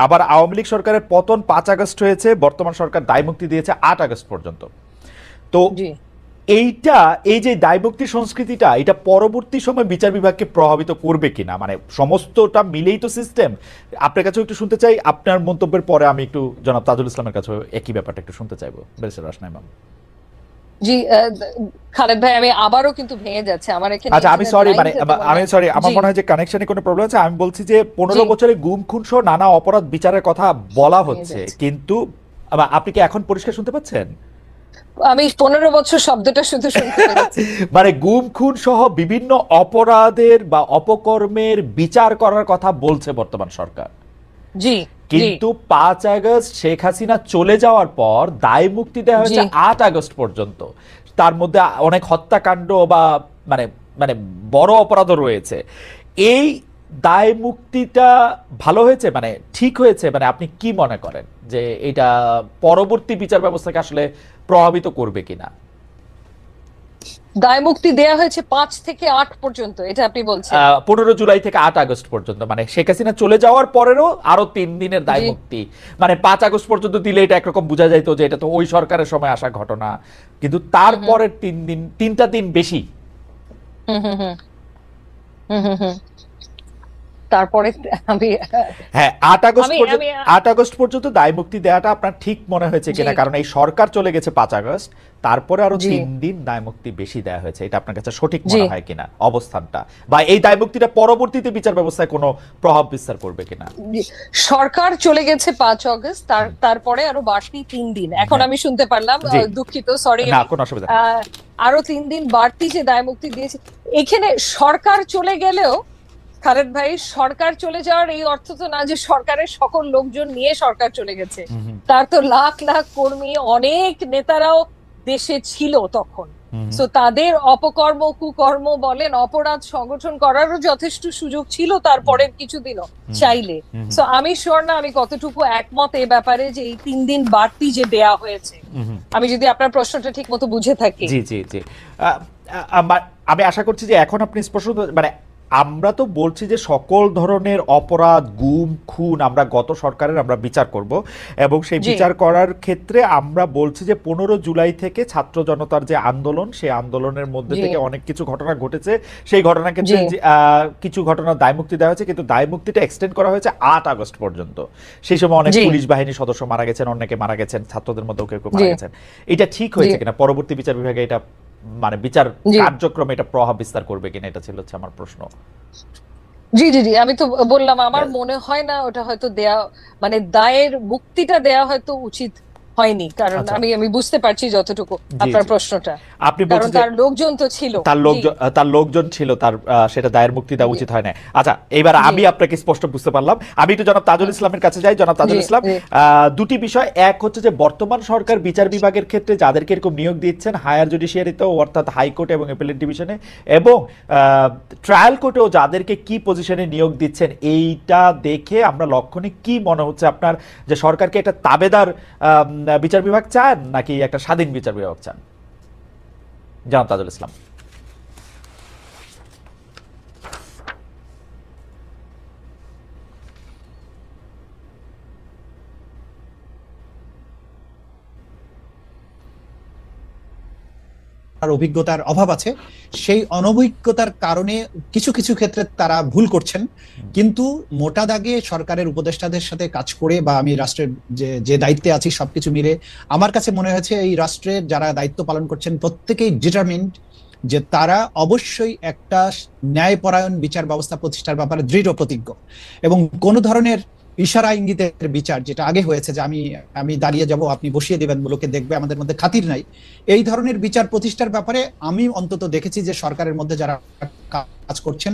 A: আবার আওয়ামী লীগ সরকারের পতন 5 আগস্ট হয়েছে, বর্তমান সরকার দায়মুক্তি দিয়েছে 8 আগস্ট পর্যন্ত। তো এই যে দায়মুক্তি সংস্কৃতিটা, এটা পরবর্তী সময় বিচার বিভাগকে প্রভাবিত করবে কিনা, মানে সমস্তটা মিলেই তো সিস্টেম। আপনার কাছেও একটু শুনতে চাই, আপনার মন্তব্যের পরে আমি একটু জনাব তাজুল ইসলামের কাছে একই ব্যাপারটা একটু শুনতে চাইবো। ব্যারিস্টার রাশনাই ম্যাম।
D: জি খালেদ ভাই, আমি আবারও কিন্তু ভেঙে যাচ্ছে আমার এখানে।
A: আচ্ছা, আমি সরি, আমার মনে হয় যে কানেকশনে কোনো প্রবলেম আছে। আমি বলছি যে 15 বছরে গুম খুন সহ নানা অপরাধ বিচারের কথা বলা হচ্ছে, কিন্তু আপনি কি এখন পরিষ্কার শুনতে পাচ্ছেন?
D: আমি 15 বছর শব্দটা শুধু শুনতে পাচ্ছি।
A: মানে গুম খুন সহ বিভিন্ন অপরাধের বা অপকর্মের বিচার করার কথা বলছে বর্তমান সরকার।
D: জি,
A: কিন্তু 5 আগস্ট শেখ হাসিনা চলে যাওয়ার পর দায় মুক্তি দেওয়া হয়েছে 8 আগস্ট পর্যন্ত। তার মধ্যে অনেক হত্যাকাণ্ড বা মানে মানে বড় অপরাধও রয়েছে। এই দায় মুক্তিটা ভালো হয়েছে, মানে ঠিক হয়েছে, মানে আপনি কি মনে করেন যে এটা পরবর্তী বিচার ব্যবস্থাকে আসলে প্রভাবিত করবে কিনা?
D: দায় মুক্তি দেয়া হয়েছে 5 থেকে 8 পর্যন্ত, এটা আপনি বলছেন?
A: 15 জুলাই থেকে 8 আগস্ট পর্যন্ত, মানে শেখ হাসিনা চলে যাওয়ার পরেরও আরো 3 দিনের দায় মুক্তি। মানে 5 আগস্ট পর্যন্ত দিলে এটা একরকম বোঝা যাইতো যে এটা তো ওই সরকারের সময় আসা ঘটনা, কিন্তু তারপরের 3টা দিন বেশি।
D: তারপরে আমি
A: হ্যাঁ, 8 আগস্ট পর্যন্ত দায় মুক্তি দেওয়াটা আপনার ঠিক মনে হয়েছে কিনা? কারণ এই সরকার চলে গেছে 5 আগস্ট, তারপরে আরো 3 দিন দায় মুক্তি বেশি দেওয়া হয়েছে, এটা আপনার কাছে সঠিক মনে হয় কিনা অবস্থানটা, বা এই দায় মুক্তিটা পরবর্তীতে বিচার ব্যবস্থায় কোনো প্রভাব বিস্তার করবে কিনা?
D: সরকার চলে গেছে 5 আগস্ট, তারপরে আরো বাড়তি 3 দিন, এখন আমি শুনতে পারলাম, দুঃখিত, সরি,
A: না কোনো অসুবিধা নেই।
D: আরো 3 দিন বাড়তি যে দায় মুক্তি দিয়েছে, এখানে সরকার চলে গেলেও খালেদ ভাই, সরকার চলে যাওয়ার এই অর্থ তো না যে সরকারের সকল লোকজন নিয়ে সরকার চলে গেছে। তার তো লাখ লাখ কর্মী, অনেক নেতারাও দেশে ছিল তখন, তো তাদের অপকর্ম কুকর্ম বলেন, অপরাধ সংগঠন করারও যথেষ্ট সুযোগ ছিল তারপরের কিছুদিনও চাইলে। তো আমি শিওর না আমি কতটুকু একমত এ ব্যাপারে যে এই 3 দিন বাড়তি যে দেয়া হয়েছে, আমি যদি আপনার প্রশ্নটা ঠিক মতো বুঝে থাকি।
A: জি জি জি, আমি আশা করছি যে এখন আপনি স্পষ্ট, মানে আমরা তো বলছি যে সকল ধরনের অপরাধ, গুম খুন আমরা গত সরকারের আমরা বিচার করব, এবং সেই বিচার করার ক্ষেত্রে আমরা বলছি যে 15 জুলাই থেকে ছাত্র জনতার যে আন্দোলন, সেই আন্দোলনের মধ্যে থেকে অনেক কিছু ঘটনা ঘটেছে, সেই ঘটনার ক্ষেত্রে কিছু ঘটনার দায় মুক্তি দেওয়া হয়েছে, কিন্তু দায় মুক্তিটা এক্সটেন্ড করা হয়েছে 8 আগস্ট পর্যন্ত। সেই সময় অনেক পুলিশ বাহিনীর সদস্য মারা গেছেন, অনেকে মারা গেছেন, ছাত্রদের মধ্যেও কেউ কেউ মারা গেছেন। এটা ঠিক হয়েছে কিনা? পরবর্তী বিচার বিভাগে এটা মানে বিচার কার্যক্রমে এটা প্রভাব বিস্তার করবে কিনা, এটা ছিল হচ্ছে আমার প্রশ্ন।
D: জি জি জি, আমি তো বললাম আমার মনে হয় না ওটা হয়তো দেয়া, মানে দায়ের মুক্তিটা দেয়া হয়তো উচিত হয়নি, কারণ আমি বুঝতে পারছি যতটুকু আপনার প্রশ্নটা, আপনি বলছেন তার লোকজন তো ছিল,
A: তার লোকজন ছিল, তার সেটা দায়ের মুক্তি দেওয়া উচিত হয় না। আচ্ছা, এবার আমি আপনাকে স্পষ্ট বুঝতে পারলাম। আমি একটু জনাব তাজুল ইসলামের কাছে যাই। জনাব তাজুল ইসলাম, দুটি বিষয়, এক হচ্ছে যে বর্তমান সরকার বিচার বিভাগের ক্ষেত্রে যাদেরকে এরকম নিয়োগ দিচ্ছেন, হায়ার জুডিশিয়ারিতেও অর্থাৎ হাইকোর্ট এবং অ্যাপিলেট ডিভিশনে এবং ট্রায়াল কোর্টেও যাদেরকে কি পজিশনে নিয়োগ দিচ্ছেন, এইটা দেখে আমরা লক্ষণে কি মনে হচ্ছে আপনার, যে সরকারকে একটা তাবেদার বিচার বিভাগ চান নাকি একটা স্বাধীন বিচার বিভাগ চান? জনাব তাজুল ইসলাম।
C: অভিজ্ঞতার অভাব আছে, সেই অনভিজ্ঞতার কারণে কিছু কিছু ক্ষেত্রে তারা ভুল করছেন, কিন্তু মোটা দাগে সরকারের উপদেষ্টাদের সাথে কাজ করে বা আমি রাষ্ট্রের যে দায়িত্বে আছি সবকিছু মিলে আমার কাছে মনে হয়েছে এই রাষ্ট্রের যারা দায়িত্ব পালন করছেন প্রত্যেকেই ডিটারমিন্ড যে তারা অবশ্যই একটা ন্যায়পরায়ণ বিচার ব্যবস্থা প্রতিষ্ঠার ব্যাপারে দৃঢ় প্রতিজ্ঞ, এবং কোনো ধরনের ইশারা ইঙ্গিতের বিচার যেটা আগে হয়েছে যে আমি দাঁড়িয়ে যাব আপনি বসিয়ে দেবেন লোকে দেখবে আমাদের মধ্যে খাতির নাই, এই ধরনের বিচার প্রতিষ্ঠার ব্যাপারে আমি অন্তত দেখেছি যে সরকারের মধ্যে যারা কাজ করছেন,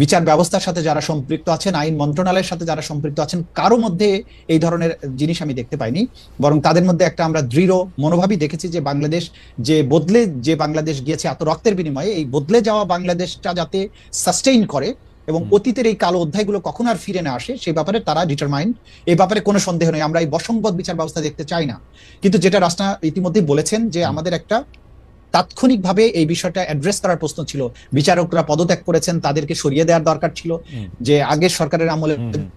C: বিচার ব্যবস্থার সাথে যারা সম্পৃক্ত আছেন, আইন মন্ত্রণালয়ের সাথে যারা সম্পৃক্ত আছেন, কারো মধ্যে এই ধরনের জিনিস আমি দেখতে পাইনি, বরং তাদের মধ্যে একটা আমরা দৃঢ় মনোভাবই দেখেছি যে বাংলাদেশ যে বাংলাদেশ গিয়েছে এত রক্তের বিনিময়ে, এই বদলে যাওয়া বাংলাদেশটা যাতে সাস্টেইন করে এবং অতীতের এই কালো অধ্যায়গুলো কখন আর ফিরে না আসে সেই ব্যাপারে তারা ডিটারমাইন্ড, এই ব্যাপারে কোনো সন্দেহ নেই। আমরা এই বশংবদ বিচার ব্যবস্থা দেখতে চাই না, কিন্তু যেটা রাস্তা ইতিমধ্যেই বলেছেন যে আমাদের একটা তাৎক্ষণিকভাবে এই বিষয়টা অ্যাড্রেস করার প্রশ্ন ছিল, বিচারকরা পদত্যাগ করেছেন, তাদেরকে সরিয়ে দেওয়ার দরকার ছিল, যে আগের সরকারের আমলে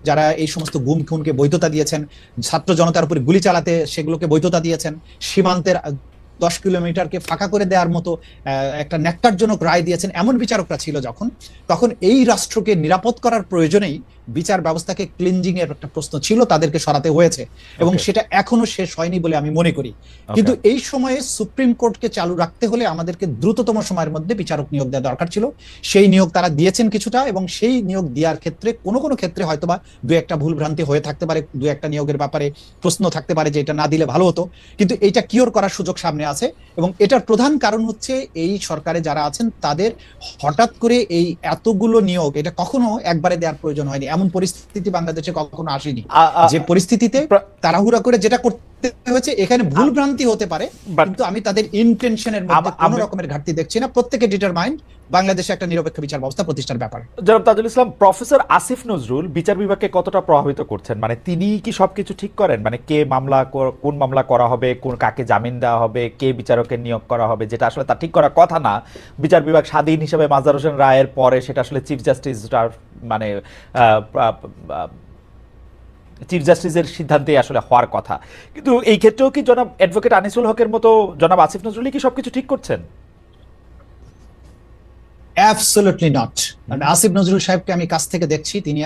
C: যারা এই সমস্ত গুম খুনকে বৈধতা দিয়েছেন, ছাত্র জনতার উপরে গুলি চালাতে সেগুলোকে বৈধতা দিয়েছেন, সীমান্তের 10 কিলোমিটারকে ফাঁকা করে দেওয়ার মতো একটা ন্যাক্কারজনক রায় দিয়েছেন, এমন বিচারকরা ছিল তখন এই রাষ্ট্রকে নিরাপদ করার প্রয়োজনেই বিচার ব্যবস্থাকে ক্লিনজিং এর একটা প্রশ্ন ছিল, তাদেরকে সরাতে হয়েছে এবং সেটা এখনো শেষ হয়নি বলে আমি মনে করি। কিন্তু এই সময়ে সুপ্রিম কোর্টকে চালু রাখতে হলে আমাদেরকে দ্রুততম সময়ের মধ্যে বিচারক নিয়োগ দেওয়া দরকার ছিল, সেই নিয়োগ তারা দিয়েছেন কিছুটা, এবং সেই নিয়োগ দেওয়ার ক্ষেত্রে কোনো কোনো ক্ষেত্রে হয়তোবা দু একটা ভুল ভ্রান্তি হয়ে থাকতে পারে, দু একটা নিয়োগের ব্যাপারে প্রশ্ন থাকতে পারে যে এটা না দিলে ভালো হতো, কিন্তু এইটা কিওর করার সুযোগ সামনে আছে। এবং এটার প্রধান কারণ হচ্ছে এই সরকারে যারা আছেন তাদের হঠাৎ করে এই এতগুলো নিয়োগ এটা কখনো একবারে দেওয়ার প্রয়োজন হয়নি, এমন পরিস্থিতি বাংলাদেশে কখনো আসেনি
A: আ- আ-
C: যে পরিস্থিতিতে
A: প্র-
C: তাড়াহুড়া করে যেটা করতে হয়েছে। এখানে ভুল ভ্রান্তি হতে পারে,
A: But-
C: কিন্তু আমি তাদের ইন্টেনশনের মধ্যে কোনো
A: আমি-
C: রকমের ঘাটতি দেখছি না। প্রত্যেকে ডিটারমাইন্ড বাংলাদেশে একটা নিরপেক্ষ বিচার ব্যবস্থা প্রতিষ্ঠার ব্যাপারে।
A: জনাব তাজুল ইসলাম, প্রফেসর আসিফ নজরুল বিচার বিভাগকে কতটা প্রভাবিত করছেন? মানে তিনি কি সবকিছু ঠিক করেন? মানে কে মামলা কোন মামলা করা হবে, কোন কাকে জামিন দেওয়া হবে, কে বিচারকের নিয়োগ করা হবে, যেটা আসলে তার ঠিক করার কথা না। বিচার বিভাগ স্বাধীন হিসেবে মাজহার হোসেন রায়ের পরে সেটা আসলে চিফ জাস্টিস মানে চিফ জাস্টিসের সিদ্ধান্তে আসলে হওয়ার কথা। কিন্তু এই ক্ষেত্রেও কি জনাব অ্যাডভোকেট আনিসুল হকের মতো জনাব আসিফ নজরুলই কি সবকিছু ঠিক করছেন?
C: Absolutely not. আসিফ নজরুল সাহেবকে আমি কাছ থেকে দেখছি, তিনি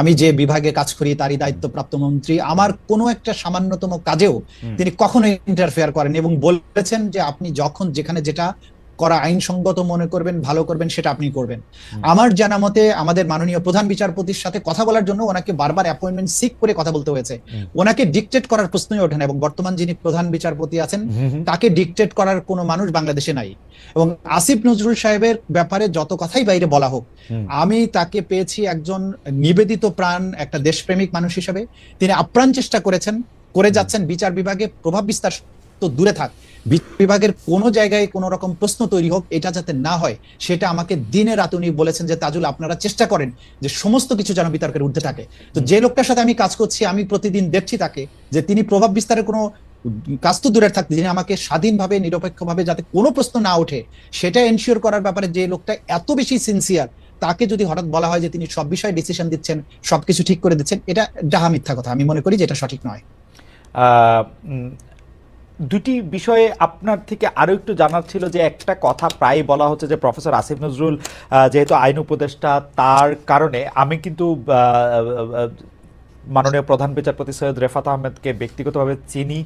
C: আমি যে বিভাগে কাজ করি তারই দায়িত্বপ্রাপ্ত মন্ত্রী। আমার কোনো একটা সামান্যতম কাজেও তিনি কখনো ইন্টারফেয়ার করেন এবং বলেছেন যে আপনি যখন যেখানে যেটা করা আইনসঙ্গত মনে করবেন, ভালো করবেন, সেটা আপনি করবেন। আমার জানা মতে আমাদের মাননীয় প্রধান বিচারপতির সাথে কথা বলার জন্য ওনাকে বারবার অ্যাপয়েন্টমেন্ট সিক করে কথা বলতে হয়েছে। ওনাকে ডিকটেট করার প্রশ্নই ওঠে না, এবং বর্তমান যিনি প্রধান বিচারপতি আছেন তাকে ডিকটেট করার কোনো মানুষ বাংলাদেশে নাই। এবং আসিফ নজরুল সাহেবের ব্যাপারে যত কথাই বাইরে বলা হোক, আমি তাকে পেয়েছি একজন নিবেদিত প্রাণ, একটা দেশপ্রেমিক মানুষ হিসেবে। তিনি আপ্রাণ চেষ্টা করে যাচ্ছেন বিচার বিভাগে প্রভাব বিস্তার তো দূরে থাক, বিচার বিভাগের কোনো জায়গায় কোনো রকম প্রশ্ন তৈরি হোক, এটা যাতে না হয় সেটা আমাকে দিনে রাতে উনি বলেছেন যে তাজুল আপনারা চেষ্টা করেন যে সমস্ত কিছু যেন বিতর্কের ঊর্ধ্বে থাকে। তো যে লোকটার সাথে আমি কাজ করছি, আমি প্রতিদিন দেখছি তাকে যে তিনি প্রভাব বিস্তারের কোনো কাজ তো দূরে থাকতে, যিনি আমাকে স্বাধীনভাবে নিরপেক্ষভাবে যাতে কোনো প্রশ্ন না ওঠে সেটা এনশিওর করার ব্যাপারে যে লোকটা এত বেশি সিনসিয়ার, তাকে যদি হঠাৎ বলা হয় যে তিনি সব বিষয়ে ডিসিশন দিচ্ছেন, সবকিছু ঠিক করে দিচ্ছেন, এটা ডাহা মিথ্যা কথা। আমি মনে করি যে এটা সঠিক নয়।
A: দুটি বিষয়ে আপনার থেকে আরো একটু জানার ছিল যে একটা কথা প্রায় বলা হচ্ছে যে প্রফেসর আসিফ নজরুল যেহেতু আইন উপদেষ্টা, তার কারণে আমি কিন্তু মাননীয় প্রধান বিচারপতি সৈয়দ রেফাত আহমেদকে ব্যক্তিগতভাবে চিনি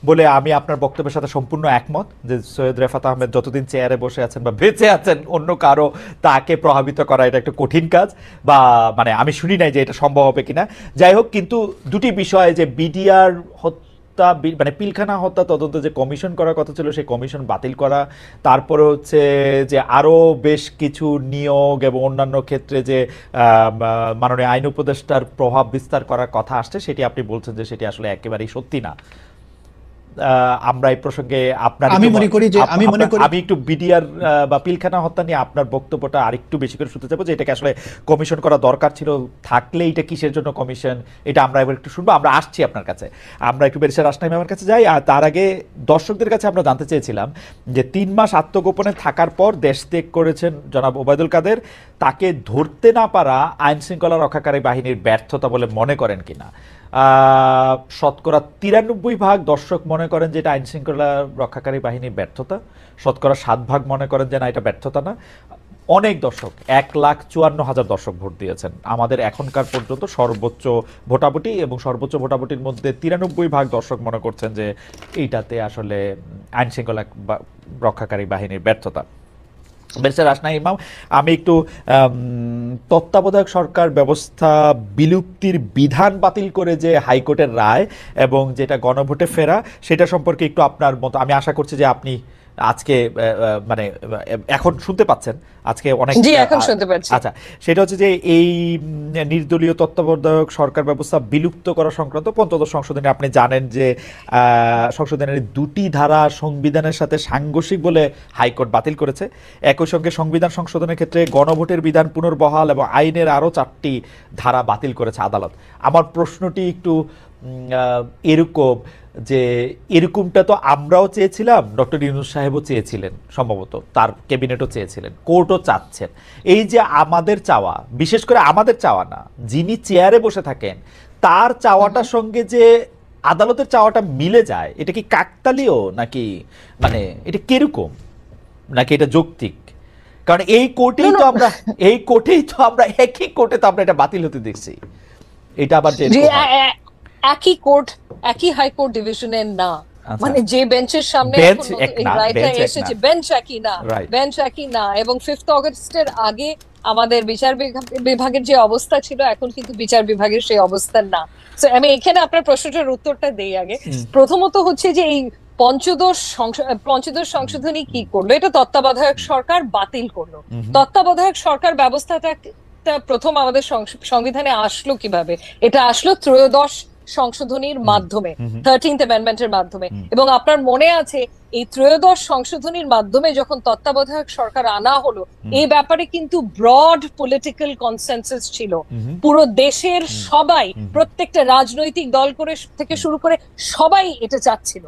A: বলে আমি আপনার বক্তব্যের সাথে সম্পূর্ণ একমত যে সৈয়দ রেফাত আহমেদ যতদিন চেয়ারে বসে আছেন বা বেঁচে আছেন, অন্য কারো তাকে প্রভাবিত করা এটা একটা কঠিন কাজ, বা মানে আমি শুনি নাই যে এটা সম্ভব হবে কিনা। যাই হোক, কিন্তু দুটি বিষয়, যে বিডিআর মানে পিলখানা হত্যা তদন্ত যে কমিশন করার কথা ছিল সেই কমিশন বাতিল করা, তারপরে হচ্ছে যে আরো বেশ কিছু নিয়োগ এবং অন্যান্য ক্ষেত্রে যে মাননীয় আইন উপদেষ্টার প্রভাব বিস্তার করার কথা আসছে, সেটি আপনি বলছেন যে সেটি আসলে একেবারেই সত্যি না। আমরা এই প্রসঙ্গে আমি একটু বিডিআর বা পিলখানা হত্যা নিয়ে আপনার বক্তব্যটা আরেকটু বেশি করে শুনতে চাইবো, যে এটাকে আসলে কমিশন করা দরকার ছিল, থাকলে এটা কিসের জন্য কমিশন, এটা আমরা এবার একটু শুনবো। আমরা আসছি আপনার কাছে, আমরা একটু ব্যারিস্টার রাসনাই ম্যামের কাছে যাই। আর তার আগে দর্শকদের কাছে আমরা জানতে চেয়েছিলাম যে 3 মাস আত্মগোপনে থাকার পর দেশ ত্যাগ করেছেন জনাব ওবায়দুল কাদের, তাকে ধরতে না পারা আইন শৃঙ্খলা রক্ষাকারী বাহিনীর ব্যর্থতা বলে মনে করেন কিনা। শতকরা 93% দর্শক মনে করেন যে এটা আইন শৃঙ্খলা রক্ষাকারী বাহিনীর ব্যর্থতা, শতকরা 7% মনে করেন যে না, এটা ব্যর্থতা না। অনেক দর্শক, 1,54,000 দর্শক ভোট দিয়েছেন আমাদের এখনকার পর্যন্ত সর্বোচ্চ ভোটাভুটি, এবং সর্বোচ্চ ভোটাভুটির মধ্যে 93% দর্শক মনে করছেন যে এইটাতে আসলে আইন শৃঙ্খলা রক্ষাকারী বাহিনীর ব্যর্থতা। ব্যারিস্টার রাসনাই ইমাম, আমি একটু তত্ত্বাবধায়ক সরকার ব্যবস্থা বিলুপ্তির বিধান বাতিল করে যে হাইকোর্টের রায় এবং যেটা গণভোটে ফেরা, সেটা সম্পর্কে একটু আপনার মতো, আমি আশা করছি যে আপনি আজকে মানে এখন শুনতে পাচ্ছেন, আজকে অনেক আচ্ছা, সেটা হচ্ছে যে এই নির্দলীয় তত্ত্বাবধায়ক সরকার ব্যবস্থা বিলুপ্ত করা সংক্রান্ত পঞ্চদশ সংশোধনী, আপনি জানেন যে সংশোধনের 2টি ধারা সংবিধানের সাথে সাংঘর্ষিক বলে হাইকোর্ট বাতিল করেছে। একই সঙ্গে সংবিধান সংশোধনের ক্ষেত্রে গণভোটের বিধান পুনর্বহাল এবং আইনের আরও 4টি ধারা বাতিল করেছে আদালত। আমার প্রশ্নটি একটু এরকম যে এরকমটা তো আমরাও চেয়েছিলাম, ডক্টর ইউনূস সাহেবও চেয়েছিলেন, সম্ভবত তার ক্যাবিনেটও চেয়েছিলেন, কোর্টও চাচ্ছেন। এই যে আমাদের চাওয়া, বিশেষ করে আমাদের চাওয়া না, যিনি চেয়ারে বসে থাকেন তার চাওয়াটার সঙ্গে যে আদালতের চাওয়াটা মিলে যায়, এটা কি কাকতালীয় নাকি মানে এটা কিরকম, নাকি এটা যৌক্তিক? কারণ এই কোর্টেই তো আমরা একই কোর্টে তো আমরা এটা বাতিল হতে দেখছি। এটা আবার
D: একই কোর্ট, একই হাইকোর্ট ডিভিশনের না, মানে যে বেঞ্চের সামনে এসেছে বেঞ্চ একই না। এবং 5th অগস্টের আগে আমাদের বিচার বিভাগের যে অবস্থা ছিল, এখন কিন্তু বিচার বিভাগের সেই অবস্থা না। তো আমি এখানে আপনার প্রশ্নটার উত্তরটা দেই আগে। প্রথমত হচ্ছে যে এই পঞ্চদশ সংশোধনী কি করলো, এটা তত্ত্বাবধায়ক সরকার বাতিল করলো। তত্ত্বাবধায়ক সরকার ব্যবস্থাটা সংবিধানটা প্রথম আমাদের সংবিধানে আসলো কিভাবে? এটা আসলো ত্রয়োদশ সংশোধনীর মাধ্যমে, 13th অ্যামেন্ডমেন্টের মাধ্যমে। এবং আপনার মনে আছে এই ত্রয়োদশ সংশোধনীর মাধ্যমে যখন তত্ত্বাবধায়ক সরকার আনা হলো, এই ব্যাপারে কিন্তু ব্রড পলিটিক্যাল কনসেনসাস ছিল। পুরো দেশের সবাই, প্রত্যেকটা রাজনৈতিক দল থেকে শুরু করে সবাই এটা চাচ্ছিল।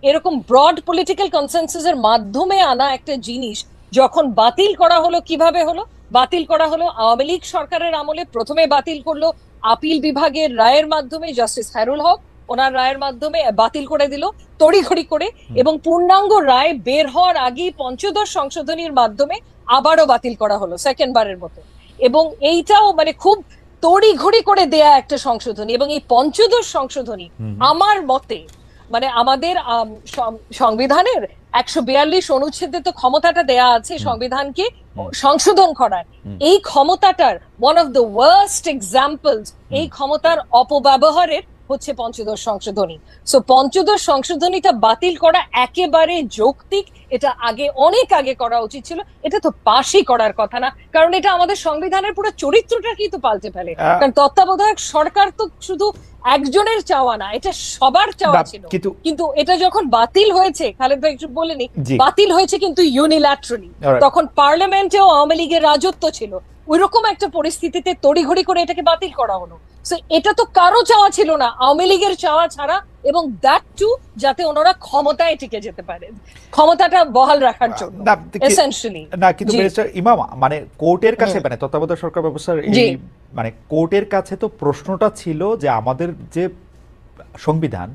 D: এরকম ব্রড পলিটিক্যাল কনসেনসাসের মাধ্যমে আনা একটা জিনিস যখন বাতিল করা হলো, কিভাবে হলো? বাতিল করা হলো আওয়ামী লীগ সরকারের আমলে। প্রথমে বাতিল করলো আপিল বিভাগের রায়ের মাধ্যমে, জাস্টিস খায়রুল হক ওনার রায়ের মাধ্যমে বাতিল করে দিল তড়িঘড়ি করে, এবং পূর্ণাঙ্গ রায় বের হওয়ার আগেই পঞ্চদশ সংশোধনীর মাধ্যমে আবারও বাতিল করা হলো সেকেন্ড বারের মতো। এবং এইটাও মানে খুব তড়িঘড়ি করে দেয়া একটা সংশোধনী। এবং এই পঞ্চদশ সংশোধনী আমার মতে মানে আমাদের সংবিধানের 142 অনুচ্ছেদে তো ক্ষমতাটা দেয়া আছে সংবিধানকে সংশোধন করার। এই ক্ষমতাটার one of the worst examples, এই ক্ষমতার অপব্যবহারের হচ্ছে পঞ্চদশ সংশোধনী। সো পঞ্চদশ সংশোধনীটা বাতিল করা একেবারে যৌক্তিক, এটা অনেক আগে করা উচিত ছিল। এটা তো পাশই করার কথা না, কারণ এটা আমাদের সংবিধানের পুরো চরিত্রটাকেই তো পাল্টে ফেলে। কারণ তত্ত্বাবধায়ক সরকার তো শুধু একজনের চাওয়া না, এটা সবার চাওয়া ছিল। কিন্তু এটা যখন বাতিল হয়েছে, খালেদ ভাই একটু বলেনি, বাতিল হয়েছে কিন্তু ইউনিল্যাটারালি। তখন পার্লামেন্টেও আওয়ামী লীগের রাজত্ব ছিল, ওইরকম একটা পরিস্থিতিতে তড়িঘড়ি করে এটাকে বাতিল করা হলো। এটা তো কারো চাওয়া ছিল না, আওয়ামী লীগের চাওয়া ছাড়া, এবং দ্যাট টু যাতে ওনারা ক্ষমতায় টিকে যেতে পারে, ক্ষমতাটা বহাল রাখার জন্য এসেনশিয়ালি।
A: না কিন্তু মিস্টার ইমাম, মানে কোর্টের কাছে, মানে তত্ত্বাবধায়ক সরকার ব্যবস্থার এই মানে কোর্টের কাছে তো প্রশ্নটা ছিল যে আমাদের যে সংবিধান,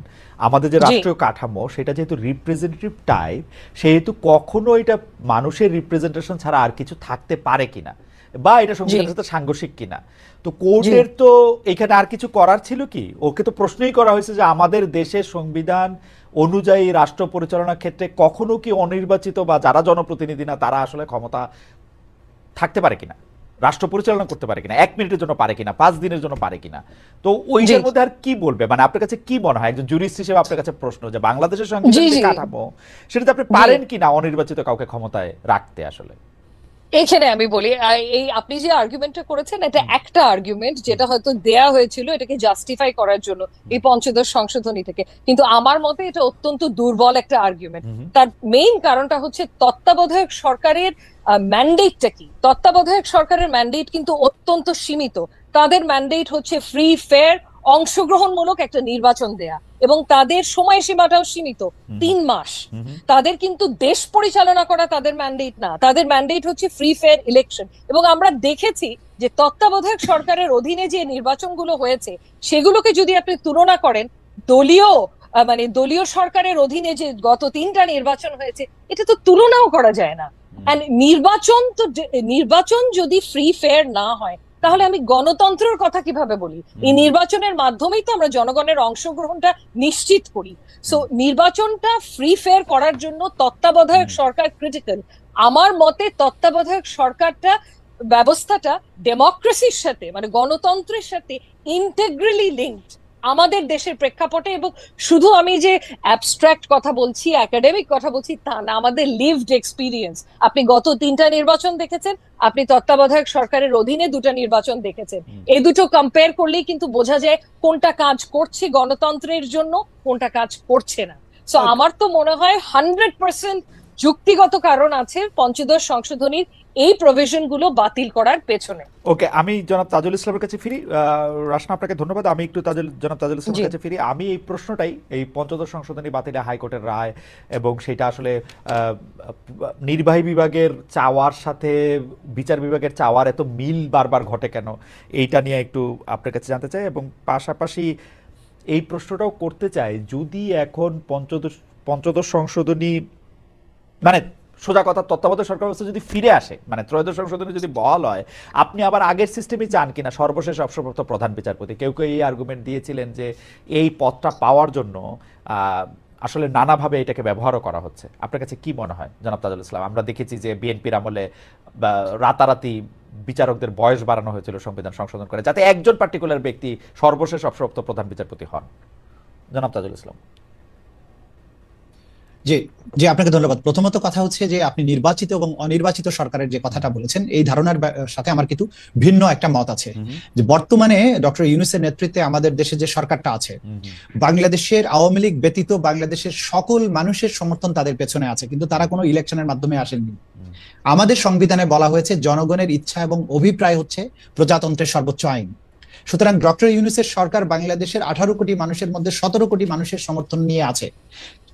A: আমাদের যে রাষ্ট্রীয় কাঠামো, সেটা যেহেতু রিপ্রেজেন্টেটিভ টাইপ, সেহেতু কখনো এটা মানুষের রিপ্রেজেন্টেশন ছাড়া আর কিছু থাকতে পারে কিনা, বা এটা সংবিধানের সাথে সাংঘর্ষিক কিনা। তো কোর্টের তো এখানে আর কিছু করার ছিল কি? ওকে তো প্রশ্নই করা হয়েছে যে আমাদের দেশের সংবিধান অনুযায়ী রাষ্ট্র পরিচালনার ক্ষেত্রে কখনো কি অনির্বাচিত বা যারা জনপ্রতিনিধি না তারা আসলে ক্ষমতা থাকতে পারে কিনা, রাষ্ট্র পরিচালনা করতে পারে কিনা, 1 মিনিটের জন্য পারে কিনা, 5 দিনের জন্য পারে কিনা। তো ওইটার মধ্যে আর কি বলবে? মানে আপনার কাছে কি মনে হয়, একজন জুরিস্ট হিসেবে আপনার কাছে প্রশ্ন, যে বাংলাদেশের সংবিধান কাঠামো সেটাতে আপনি পারেন কিনা অনির্বাচিত কাউকে ক্ষমতায় রাখতে? আসলে
D: এখানে আমি বলি, এই আপনি যে আর্গুমেন্টটা করেছেন, এটা একটা আর্গুমেন্ট যেটা হয়তো দেয়া হয়েছিল এটাকে জাস্টিফাই করার জন্য এই পঞ্চদশ সংশোধনী থেকে, কিন্তু আমার মতে এটা অত্যন্ত দুর্বল একটা আর্গুমেন্ট। তার মেইন কারণটা হচ্ছে তত্ত্বাবধায়ক সরকারের ম্যান্ডেটটা কি? তত্ত্বাবধায়ক সরকারের ম্যান্ডেট কিন্তু অত্যন্ত সীমিত। তাদের ম্যান্ডেট হচ্ছে ফ্রি, ফেয়ার, অংশগ্রহণমূলক একটা নির্বাচন দেয়া, এবং তাদের সময়সীমাটাও সীমিত, 3 মাস। তাদের কিন্তু দেশ পরিচালনা করা তাদের ম্যান্ডেট না, তাদের ম্যান্ডেট হচ্ছে ফ্রি, ফেয়ার ইলেকশন। এবং আমরা দেখেছি যে তত্ত্বাবধায়ক সরকারের অধীনে যে নির্বাচনগুলো হয়েছে সেগুলোকে যদি আপনি তুলনা করেন দলীয় সরকারের অধীনে যে গত 3টা নির্বাচন হয়েছে, এটা তো তুলনাও করা যায় না। নির্বাচন যদি ফ্রি, ফেয়ার না হয় তাহলে আমি গণতন্ত্রের কথা কিভাবে বলি? এই নির্বাচনের মাধ্যমেই তো আমরা জনগণের অংশগ্রহণটা নিশ্চিত করি। সো নির্বাচনটা ফ্রি, ফেয়ার করার জন্য তত্ত্বাবধায়ক সরকার ক্রিটিক্যাল। আমার মতে তত্ত্বাবধায়ক সরকারটা ব্যবস্থাটা ডেমোক্রেসির সাথে, মানে গণতন্ত্রের সাথে ইন্টেগ্রালি লিঙ্কড আমাদের দেশের প্রেক্ষাপটে। এবং শুধু আমি যে অ্যাবস্ট্রাক্ট কথা বলছি, একাডেমিক কথা বলছি তা না, আমাদের লিভড এক্সপিরিয়েন্স। আপনি গত 3টা নির্বাচন দেখেছেন, আপনি তত্ত্বাবধায়ক সরকারের অধীনে 2টা নির্বাচন দেখেছেন। এই দুটো কম্পেয়ার করলেই কিন্তু বোঝা যায় কোনটা কাজ করছে গণতন্ত্রের জন্য, কোনটা কাজ করছে না। সো আমার তো মনে হয় 100% যুক্তিগত কারণ আছে পঞ্চদশ সংশোধনীর এই প্রভিশন গুলো বাতিল করার পেছনে।
A: ওকে, আমি জনাব তাজুল ইসলামের কাছে ফিরি। রাশনা, আপনাকে ধন্যবাদ। আমি একটু জনাব তাজুল ইসলামের কাছে ফিরি। আমি এই প্রশ্নটাই, এই পঞ্চদশ সংশোধনী বাতিলে হাইকোর্টের রায় এবং সেটা আসলে নির্বাহী বিভাগের চাওয়ার সাথে বিচার বিভাগের চাওয়ার এত মিল বারবার ঘটে কেন, এইটা নিয়ে একটু আপনার কাছে জানতে চাই। এবং পাশাপাশি এই প্রশ্নটাও করতে চাই, যদি এখন পঞ্চদশ সংশোধনী, মানে সোজা কথা, তত্ত্বাবধায়ক সরকার ব্যবস্থা যদি ফিরে আসে, মানে ত্রয়োদশ সংশোধনী যদি বহাল হয়, আপনি আবার আগের সিস্টেমে চান কিনা, সর্বশেষ অবসরপ্রাপ্ত প্রধান বিচারপতি? কেউ কেউ এই আর্গুমেন্ট দিয়েছিলেন যে এই পদটা পাওয়ার জন্য আসলে নানাভাবে এটাকে ব্যবহারও করা হচ্ছে। আপনার কাছে কি মনে হয় জনাব তাজুল ইসলাম? আমরা দেখেছি যে বিএনপির আমলে রাতারাতি বিচারকদের বয়স বাড়ানো হয়েছিল সংবিধান সংশোধন করে, যাতে একজন পার্টিকুলার ব্যক্তি সর্বশেষ অবসরপ্রাপ্ত প্রধান বিচারপতি হন। জনাব তাজুল ইসলাম।
C: জি, জি, আপনাকে ধন্যবাদ। প্রথমত কথা হচ্ছে যে আপনি নির্বাচিত এবং অনির্বাচিত সরকারের যে কথাটা বলেছেন, এই ধারণার সাথে আমার কিন্তু ভিন্ন একটা মত আছে। যে বর্তমানে ডক্টর ইউনূসের নেতৃত্বে আমাদের দেশে যে সরকারটা আছে, বাংলাদেশের আওয়ামী লীগ ব্যতীত বাংলাদেশের সকল মানুষের সমর্থন তাদের পেছনে আছে, কিন্তু তারা কোনো ইলেকশনের মাধ্যমে আসেননি। আমাদের সংবিধানে বলা হয়েছে জনগণের ইচ্ছা এবং অভিপ্রায় হচ্ছে প্রজাতন্ত্রের সর্বোচ্চ আইন। সুতরাং ডক্টর ইউনূসের সরকার বাংলাদেশের 18 কোটি মানুষের মধ্যে 17 কোটি মানুষের সমর্থন নিয়ে আছে।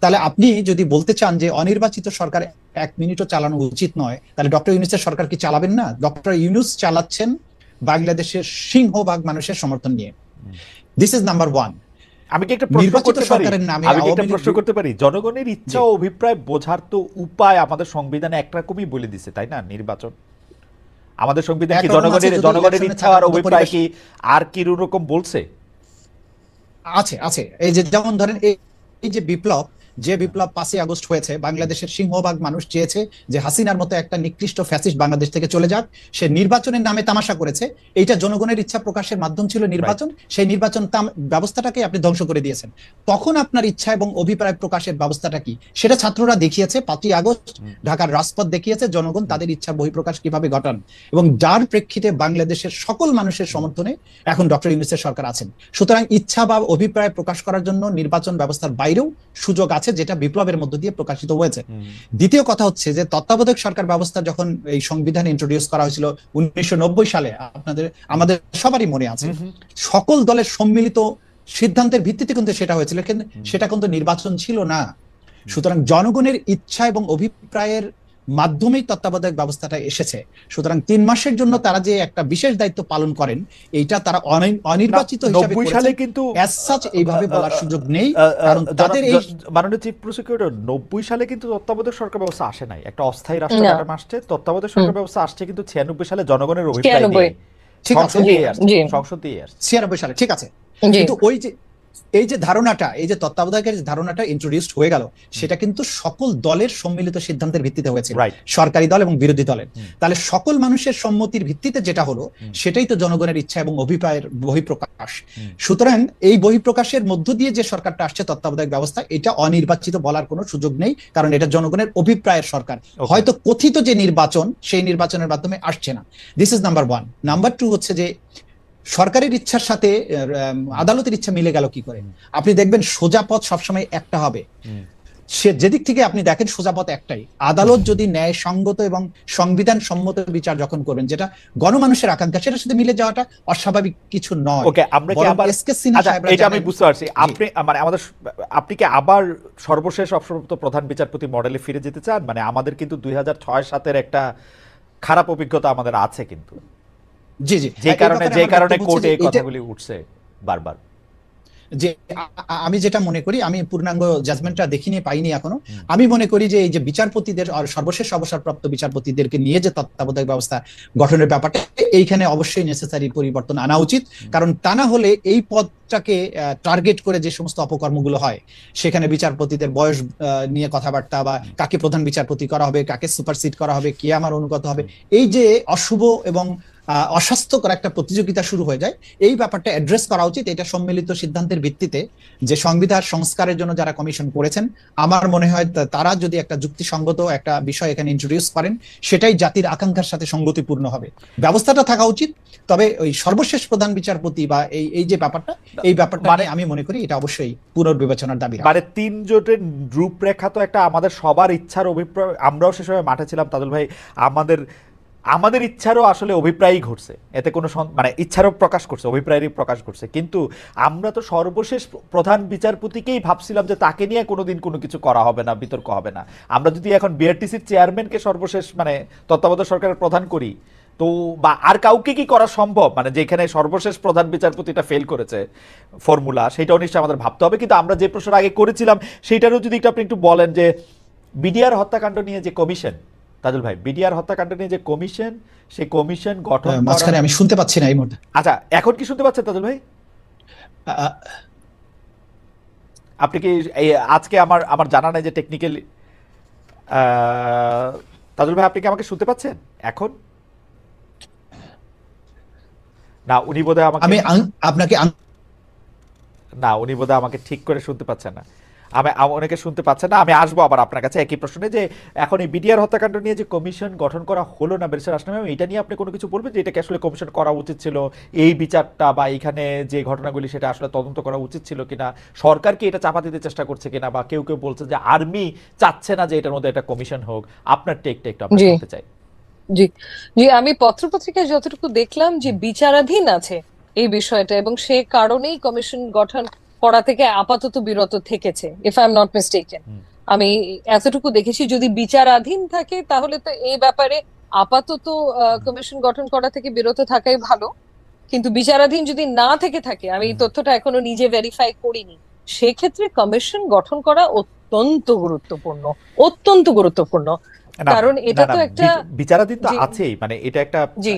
C: তাহলে আপনি যদি বলতে চান যে অনির্বাচিত সরকার 1 মিনিটও চালানো উচিত নয়, তাহলে ডক্টর ইউনূসের সরকার কি চালাবেন না? ডক্টর ইউনূস চালাচ্ছেন বাংলাদেশের সিংহভাগ মানুষের সমর্থন নিয়ে। This is number one.
A: আমি কি একটা প্রশ্ন
C: নির্বাচিত
A: করতে পারি?
C: সরকারের নামে
A: আমি কি একটা
C: আওয়ামী
A: প্রশ্ন
C: লীগ,
A: করতে পারি? জনগণের ইচ্ছা
C: জি,
A: ও অভিপ্রায় বোঝার তো উপায় আমাদের সংবিধানে একরকমই বলে দিছে, তাই না? নির্বাচন, আমাদের সংবিধান কি
C: একরকম আছে যদি
A: জনগণের
C: ইলেকশনে
A: ইচ্ছা
C: থাকার
A: আর
C: মতো
A: অভিপ্রায়
C: পরিবেশ
A: কি আর কি রকম বলছে?
C: আছে, আছে। এই যে যেমন ধরেন এই যে বিপ্লব, যে বিপ্লব 5ই আগস্ট হয়েছে, বাংলাদেশের সিংহভাগ মানুষ চেয়েছে যে হাসিনার মতো একটা নিকৃষ্ট ফ্যাসিস্ট বাংলাদেশ থেকে চলে যাক। সে নির্বাচনের নামে তামাশা করেছে। এইটা জনগণের ইচ্ছা প্রকাশের মাধ্যম ছিল নির্বাচন। সেই নির্বাচন ব্যবস্থাটাকে আপনি ধ্বংস করে দিয়েছেন। তখন আপনার ইচ্ছা এবং অভিপ্রায় প্রকাশের ব্যবস্থাটা কি, সেটা ছাত্ররা দেখিয়েছে। 5ই আগস্ট ঢাকার রাজপথ দেখিয়েছে জনগণ তাদের ইচ্ছার বহিঃপ্রকাশ কিভাবে ঘটান, এবং যার প্রেক্ষিতে বাংলাদেশের সকল মানুষের সমর্থনে এখন ডক্টর ইউনূসের সরকার আছেন। সুতরাং ইচ্ছা বা অভিপ্রায় প্রকাশ করার জন্য নির্বাচন ব্যবস্থার বাইরেও সুযোগ আছে, যেটা বিপ্লবের মধ্য দিয়ে প্রকাশিত হয়েছে। দ্বিতীয় কথা হচ্ছে যে তত্ত্বাবধায়ক সরকার ব্যবস্থা যখন এই সংবিধান ইন্ট্রোডিউস করা হয়েছিল 1990 সালে, আমাদের সবারই মনে আছে, সকল দলের সম্মিলিত সিদ্ধান্তের ভিত্তিতে কিন্তু সেটা হয়েছিল, কিন্তু সেটা কিন্তু নির্বাচন ছিল না। সুতরাং জনগণের ইচ্ছা এবং অভিপ্রায়ের মাধ্যমেই তত্ত্বাবধায়ক ব্যবস্থাটা এসেছে। সুতরাং 3 মাসের জন্য তারা যে একটা বিশেষ দায়িত্ব পালন করেন, এইটা তারা অনির্বাচিত হিসেবে
A: 90 সালে কিন্তু
C: অ্যাজ সাচ এইভাবে বলার সুযোগ নেই, কারণ তাদের এই
A: মাননীয় চিফ প্রসিকিউটর 90 সালে কিন্তু তত্ত্বাবধায়ক সরকার ব্যবস্থা আসে নাই, একটা অস্থায়ী রাষ্ট্র কাঠামো আসছে। তত্ত্বাবধায়ক সরকার ব্যবস্থা আসছে কিন্তু 96 সালে জনগণের অভিপ্রায় নিয়ে,
C: ঠিক আছে,
A: সংসদ দিয়ে আসছে
C: 96 সালে, ঠিক আছে। কিন্তু ওই যে এই যে ধারণাটা, এই যে তত্ত্বাবধায়কের ধারণাটা ইন্ট্রোডিউসড হয়ে গেল, সেটা কিন্তু সকল দলের সম্মিলিত সিদ্ধান্তের ভিত্তিতে হয়েছে, সরকারি দল এবং বিরোধী দলের। তাহলে সকল মানুষের সম্মতির ভিত্তিতে যেটা হলো, সেটাই তো জনগণের ইচ্ছা এবং অভিপ্রায়ের বহিঃপ্রকাশ। সুতরাং এই বহিঃপ্রকাশের মধ্য দিয়ে যে সরকারটা আসছে তত্ত্বাবধায়ক ব্যবস্থা, এটা অনির্বাচিত বলার কোনো সুযোগ নেই, কারণ এটা জনগণের অভিপ্রায়ের সরকার। হয়তো কথিত যে নির্বাচন, সেই নির্বাচনের মাধ্যমে আসছে না। This is number one. Number two হচ্ছে যে সরকারের ইচ্ছার সাথে আদালতের ইচ্ছা মিলে গেল কি করে? আপনি দেখবেন সোজা পথ সবসময় একটা হবে। সে যেদিক থেকে আপনি দেখেন সোজা পথ একটাই। আদালত যদি ন্যায়সঙ্গত এবং সংবিধান সম্মত বিচার যখন করবেন, যেটা গণমানুষের আকাঙ্ক্ষা, সেটার সাথে মিলে যাওয়াটা অস্বাভাবিক কিছু নয়।
A: ওকে, আমরা কি আবার এটা আমি বুঝতে পারছি, আপনি মানে আপনি কি আবার সর্বশেষ অবসরপ্রাপ্ত প্রধান বিচারপতি মডেলে ফিরে যেতে চান? মানে আমাদের কিন্তু 2006-07 একটা খারাপ অভিজ্ঞতা আমাদের আছে কিন্তু,
C: জি জি,
A: যে কারণে কোর্টে এই কথাগুলি উঠছে বারবার।
C: যে আমি যেটা মনে করি, আমি পূর্ণাঙ্গ জাজমেন্টটা দেখিনি, পাইনি এখনো। আমি মনে করি যে এই যে বিচারপতিদের আর সর্বশেষ অবসরপ্রাপ্ত বিচারপতিদেরকে নিয়ে যে তত্ত্বাবধায়ক ব্যবস্থা গঠনের ব্যাপারটা, এইখানে অবশ্যই নেসেসারি পরিবর্তন আনা উচিত। কারণ তা না হলে এই পদটাকে টার্গেট করে যে সমস্ত অপকর্মগুলো হয়, সেখানে বিচারপতিদের বয়স নিয়ে কথাবার্তা, বা কাকে প্রধান বিচারপতি করা হবে, কাকে সুপারসিড করা হবে, কে আমার অনুগত হবে, এই যে অশুভ এবং অস্বাস্থ্যকর একটা প্রতিযোগিতা শুরু হয়ে যায়, এই ব্যাপারটা অ্যাড্রেস করা উচিত। এটা সম্মিলিত সিদ্ধান্তের ভিত্তিতে যে সংবিধান সংস্কারের জন্য যারা কমিশন করেছেন, আমার মনে হয় তারা যদি একটা যুক্তিসঙ্গত একটা বিষয় এখানে ইন্ট্রোডিউস করেন, সেটাই জাতির আকাঙ্ক্ষার সাথে সঙ্গতিপূর্ণ হবে। ব্যবস্থাটা থাকা উচিত, তবে ওই সর্বশেষ প্রধান বিচারপতি বা এই যে ব্যাপারটা, এই ব্যাপারটা মানে আমি মনে করি এটা অবশ্যই পুনর্বিবেচনার দাবি।
A: মানে 3 জোটের রূপরেখা তো একটা আমাদের সবার ইচ্ছার অভিপ্রায়। আমরাও সে সময় মাঠে ছিলাম তাজুল ভাই, আমাদের ইচ্ছারও আসলে অভিপ্রায়ই ঘটছে, এতে কোনো মানে ইচ্ছারও প্রকাশ করছে, অভিপ্রায়েরই প্রকাশ করছে। কিন্তু আমরা তো সর্বশেষ প্রধান বিচারপতিকেই ভাবছিলাম যে তাকে নিয়ে কোনোদিন কোনো কিছু করা হবে না, বিতর্ক হবে না। আমরা যদি এখন বিআরটিসির চেয়ারম্যানকে সর্বশেষ মানে তত্ত্বাবধায়ক সরকারের প্রধান করি, তো বা আর কাউকে কি করা সম্ভব, মানে যেখানে সর্বশেষ প্রধান বিচারপতিটা ফেল করেছে ফর্মুলা, সেটাও নিশ্চয়ই আমাদের ভাবতে হবে। কিন্তু আমরা যে প্রশ্নটা আগে করেছিলাম, সেইটারও যদি আপনি একটু বলেন যে বিডিআর হত্যাকাণ্ড নিয়ে যে কমিশন, তাজুল ভাই, বিডিআর হত্যাকাণ্ড নিয়ে যে কমিশন, সেই কমিশন গঠন
C: মাঝখানে আমি শুনতে পাচ্ছি না এই মুহূর্তে।
A: আচ্ছা, এখন কি শুনতে পাচ্ছেন তাজুল ভাই? আপনি কি আজকে আমার জানা নাই যে টেকনিক্যালি, তাজুল ভাই আপনি কি আমাকে শুনতে পাচ্ছেন এখন? না, উনি বোধহয় আমাকে ঠিক করে শুনতে পাচ্ছেন না। অনেকে শুনতে পাচ্ছে না, আমি আসবো আবার আপনার কাছে একই প্রশ্নে যে এখন এই বিডিআর হত্যাকাণ্ড নিয়ে যে কমিশন গঠন করা হলো না ব্যারিস্টার আসলাম ম্যাম, এটা নিয়ে আপনি কোনো কিছু বলবেন যে এটাকে আসলে কমিশন করা উচিত ছিল, এই বিচারটা বা এখানে যে ঘটনাগুলি সেটা আসলে তদন্ত করা উচিত ছিল কিনা, সরকার কি এটা চাপা দিতে চেষ্টা করছে কিনা, বা কেউ কেউ বলছে যে আর্মি চাচ্ছে না যে এটার মধ্যে একটা কমিশন হোক, আপনার টেকটা একটু আমরা
D: জি
A: শুনতে চাই।
D: জি জি, আমি পত্রপত্রিকায় যতটুকু দেখলাম যে বিচারাধীন আছে এই বিষয়টা, এবং সে কারণেই কমিশন গঠন করা থেকে আপাতত বিরত থেকেছে, if I am not mistaken. আমি এতটুকু দেখেছি, যদি বিচারাধীন থাকে তাহলে তো এই ব্যাপারে আপাতত কমিশন গঠন করা থেকে বিরত থাকাই ভালো। কিন্তু বিচারাধীন যদি না থেকে থাকে, আমি এই তথ্যটা এখনো নিজে ভেরিফাই করিনি, সেক্ষেত্রে কমিশন গঠন করা অত্যন্ত গুরুত্বপূর্ণ, অত্যন্ত গুরুত্বপূর্ণ।
A: না
D: কারণ
A: না
D: এটা
A: না,
D: তো একটা
A: বিচারাধীন তো
D: জি
A: আছেই, মানে এটা একটা
D: জি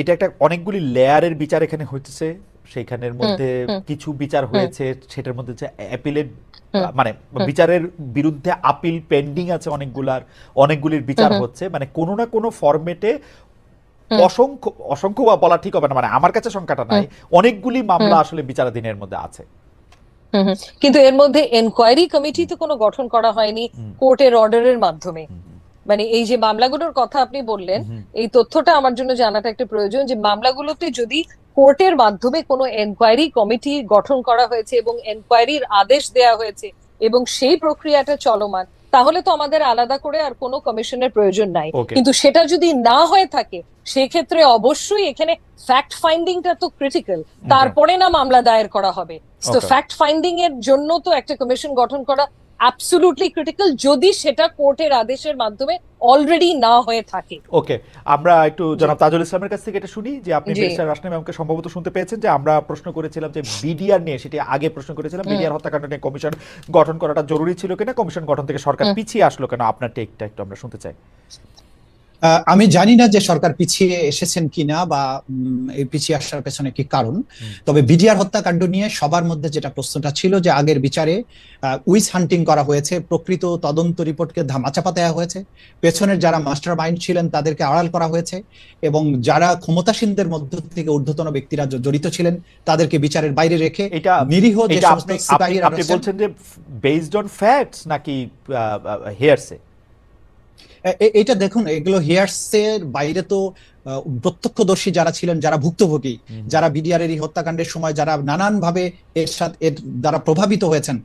A: এটা একটা অনেকগুলি লেয়ারের বিচার এখানে হচ্ছে, সেইখানের
D: হুম
A: মধ্যে
D: হুম
A: কিছু বিচার
D: হুম
A: হয়েছে, সেটার মধ্যে যে অ্যাপিলের
D: হুম
A: মানে
D: হুম
A: বিচারের বিরুদ্ধে আপিল পেন্ডিং আছে অনেকগুলির বিচার
D: হুম
A: হচ্ছে, মানে কোনো না কোনো ফরম্যাটে
D: হুম
A: অসংখ্য অসংখ্য বা বলা ঠিক হবে না, মানে আমার কাছে সংখ্যাটা নাই,
D: হুম
A: অনেকগুলি মামলা
D: হুম
A: আসলে বিচারাধীনের মধ্যে আছে।
D: হুম হুম। কিন্তু এর মধ্যে এনকোয়ারি কমিটি তো কোনো গঠন করা হয়নি
A: হুম
D: কোর্টের অর্ডারের মাধ্যমে।
A: হুম
D: মানে এই যে মামলাগুলোর কথা আপনি বললেন,
A: হুম
D: এই তথ্যটা আমার জন্য জানাটা একটা প্রয়োজন, যে মামলাগুলোতে যদি কোর্টের মাধ্যমে কোনো এনকোয়ারি কমিটি গঠন করা হয়েছে এবং এনকোয়ারির আদেশ দেয়া হয়েছে এবং সেই প্রক্রিয়াটা চলমান, তাহলে তো আমাদের আলাদা করে আর কোনো কমিশনের প্রয়োজন নাই।
A: ওকে
D: কিন্তু সেটা যদি না হয়ে থাকে, সেক্ষেত্রে অবশ্যই এখানে ফ্যাক্ট ফাইন্ডিংটা তো ক্রিটিক্যাল,
A: ওকে
D: তারপরে না মামলা দায়ের করা হবে। তো
A: ওকে
D: ফ্যাক্ট ফাইন্ডিং এর জন্য তো একটা কমিশন গঠন করা অ্যাবসলিউটলি ক্রিটিক্যাল, যদি সেটা কোর্টের আদেশের মাধ্যমে অলরেডি না হয়ে থাকে।
A: ওকে, আমরা একটু
D: জি
A: জনাব তাজুল ইসলামের কাছ থেকে এটা শুনি যে আপনি
D: জি
A: ব্যারিস্টার রাশনা ম্যামকে সম্ভবত শুনতে পেয়েছেন যে আমরা প্রশ্ন করেছিলাম যে বিডিআর নিয়ে, সেটি আগে প্রশ্ন করেছিলাম
D: হুম
A: বিডিআর হত্যাকাণ্ড নিয়ে কমিশন গঠন করাটা জরুরি ছিল কিনা, কমিশন গঠন থেকে সরকার
D: হুম
A: পিছিয়ে আসলো কেন, আপনার টেকটা একটু আমরা শুনতে চাই।
C: আমি জানি না যে সরকার পিছিয়ে এসেছেন কিনা বা এই পিছিয়ে আসার পেছনে কি কারণ। তবে বিডিআর হত্যাকাণ্ড নিয়ে সবার মধ্যে যেটা প্রশ্নটা ছিল যে আগের বিচারে উইচ হান্টিং করা হয়েছে, প্রকৃত তদন্ত রিপোর্টকে ধামাচাপা দেওয়া হয়েছে, পেছনের যারা মাস্টার মাইন্ড ছিলেন তাদেরকে আড়াল করা হয়েছে, এবং যারা ক্ষমতাসীনদের মধ্য থেকে ঊর্ধ্বতন ব্যক্তিরা জড়িত ছিলেন তাদেরকে বিচারের বাইরে রেখে
A: এটা
C: নিরীহ যে
A: এটা
C: সমস্ত
A: আপনি আপনি
C: সিপাহীরা
A: আপনি
C: রয়েছেন।
A: বলছেন যে বেসড অন ফ্যাক্টস নাকি হেয়ারসে?
C: এটা দেখুন, এগুলো হিয়ার্সের বাইরে তো প্রত্যক্ষদর্শী যারা ছিলেন, যারা ভুক্তভোগী, যারা বিডিআর এর এই হত্যাকাণ্ডের সময় যারা নানানভাবে এর সাথে এর দ্বারা প্রভাবিত হয়েছেন,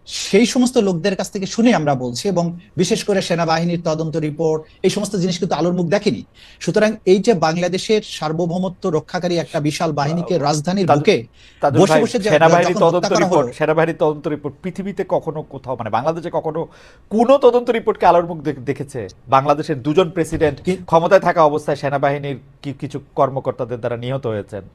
C: সেই সমস্ত লোকদের কাছ থেকে শুনে আমরা বলছি, এবং বিশেষ করে সেনাবাহিনীর তদন্ত রিপোর্ট এই সমস্ত জিনিস কিন্তু আলোর মুখ দেখেনি। সুতরাং এই যে বাংলাদেশের সার্বভৌমত্ব রক্ষাকারী একটা বিশাল বাহিনীকে রাজধানীর বুকে বসে বসে
A: সেনাবাহিনীর
C: যখন
A: তদন্ত
C: হত্যা করা
A: রিপোর্ট,
C: হলো,
A: সেনাবাহিনীর তদন্ত রিপোর্ট পৃথিবীতে কখনো কোথাও, মানে বাংলাদেশে কখনো কোনো তদন্ত রিপোর্টকে আলোর মুখ দেখেছে? বাংলাদেশের দুজন প্রেসিডেন্ট ক্ষমতায় থাকা অবস্থায় সেনাবাহিনীর কিছু কর্মকর্তাদের দ্বারা নিহত হয়েছেন,